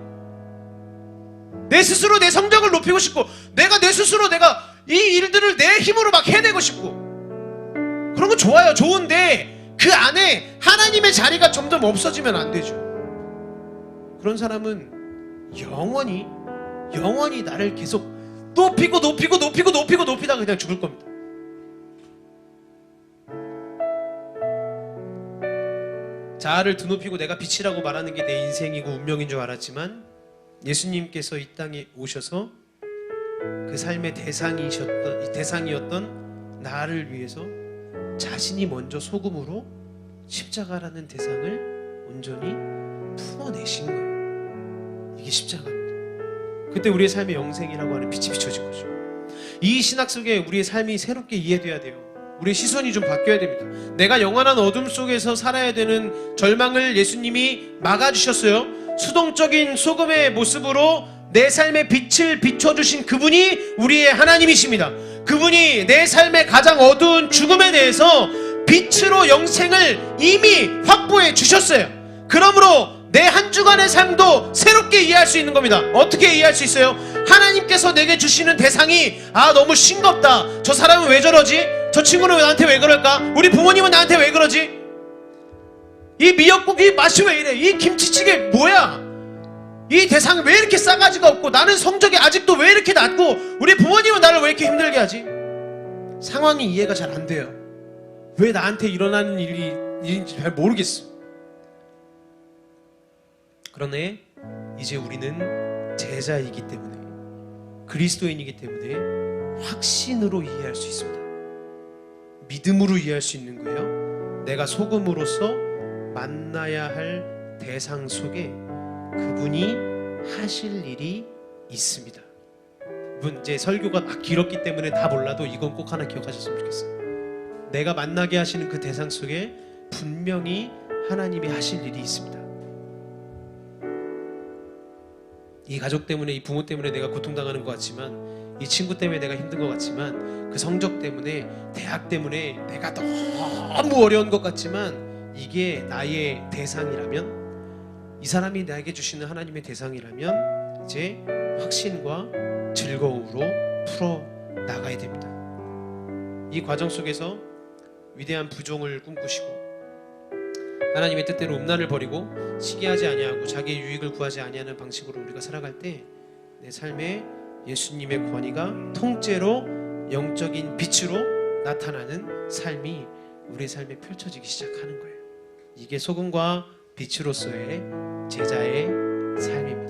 내 스스로 내 성적을 높이고 싶고 내가 내 스스로 내가 이 일들을 내 힘으로 막 해내고 싶고 그런 거 좋아요. 좋은데 그 안에 하나님의 자리가 점점 없어지면 안 되죠. 그런 사람은 영원히 나를 계속 높이다가 그냥 죽을 겁니다. 자아를 드높이고 내가 빛이라고 말하는 게 내 인생이고 운명인 줄 알았지만 예수님께서 이 땅에 오셔서 그 삶의 대상이었던 나를 위해서 자신이 먼저 소금으로 십자가라는 대상을 온전히 품어내신 거예요. 이게 십자가입니다. 그때 우리의 삶의 영생이라고 하는 빛이 비춰진 거죠. 이 신학 속에 우리의 삶이 새롭게 이해돼야 돼요. 우리의 시선이 좀 바뀌어야 됩니다. 내가 영원한 어둠 속에서 살아야 되는 절망을 예수님이 막아주셨어요. 수동적인 소금의 모습으로 내 삶의 빛을 비춰주신 그분이 우리의 하나님이십니다. 그분이 내 삶의 가장 어두운 죽음에 대해서 빛으로 영생을 이미 확보해 주셨어요. 그러므로 내 한 주간의 삶도 새롭게 이해할 수 있는 겁니다. 어떻게 이해할 수 있어요? 하나님께서 내게 주시는 대상이 너무 싱겁다. 저 사람은 왜 저러지? 저 친구는 나한테 왜 그럴까? 우리 부모님은 나한테 왜 그러지? 이 미역국이 맛이 왜 이래? 이 김치찌개 뭐야? 이 대상이 왜 이렇게 싸가지가 없고 나는 성적이 아직도 왜 이렇게 낮고 우리 부모님은 나를 왜 이렇게 힘들게 하지? 상황이 이해가 잘 안 돼요. 왜 나한테 일어나는 일인지 잘 모르겠어. 그러네 이제 우리는 제자이기 때문에 그리스도인이기 때문에 확신으로 이해할 수 있습니다. 믿음으로 이해할 수 있는 거예요. 내가 소금으로서 만나야 할 대상 속에 그분이 하실 일이 있습니다. 여러분 이제 설교가 막 길었기 때문에 다 몰라도 이건 꼭 하나 기억하셨으면 좋겠어요. 내가 만나게 하시는 그 대상 속에 분명히 하나님이 하실 일이 있습니다. 이 가족 때문에 이 부모 때문에 내가 고통당하는 것 같지만 이 친구 때문에 내가 힘든 것 같지만 그 성적 때문에 대학 때문에 내가 너무 어려운 것 같지만 이게 나의 대상이라면 이 사람이 나에게 주시는 하나님의 대상이라면 이제 확신과 즐거움으로 풀어 나가야 됩니다. 이 과정 속에서 위대한 부종을 꿈꾸시고 하나님의 뜻대로 음란을 버리고 시기하지 아니하고 자기의 유익을 구하지 아니하는 방식으로 우리가 살아갈 때 내 삶에 예수님의 권위가 통째로 영적인 빛으로 나타나는 삶이 우리의 삶에 펼쳐지기 시작하는 거예요. 이게 소금과 빛으로서의 제자의 삶입니다.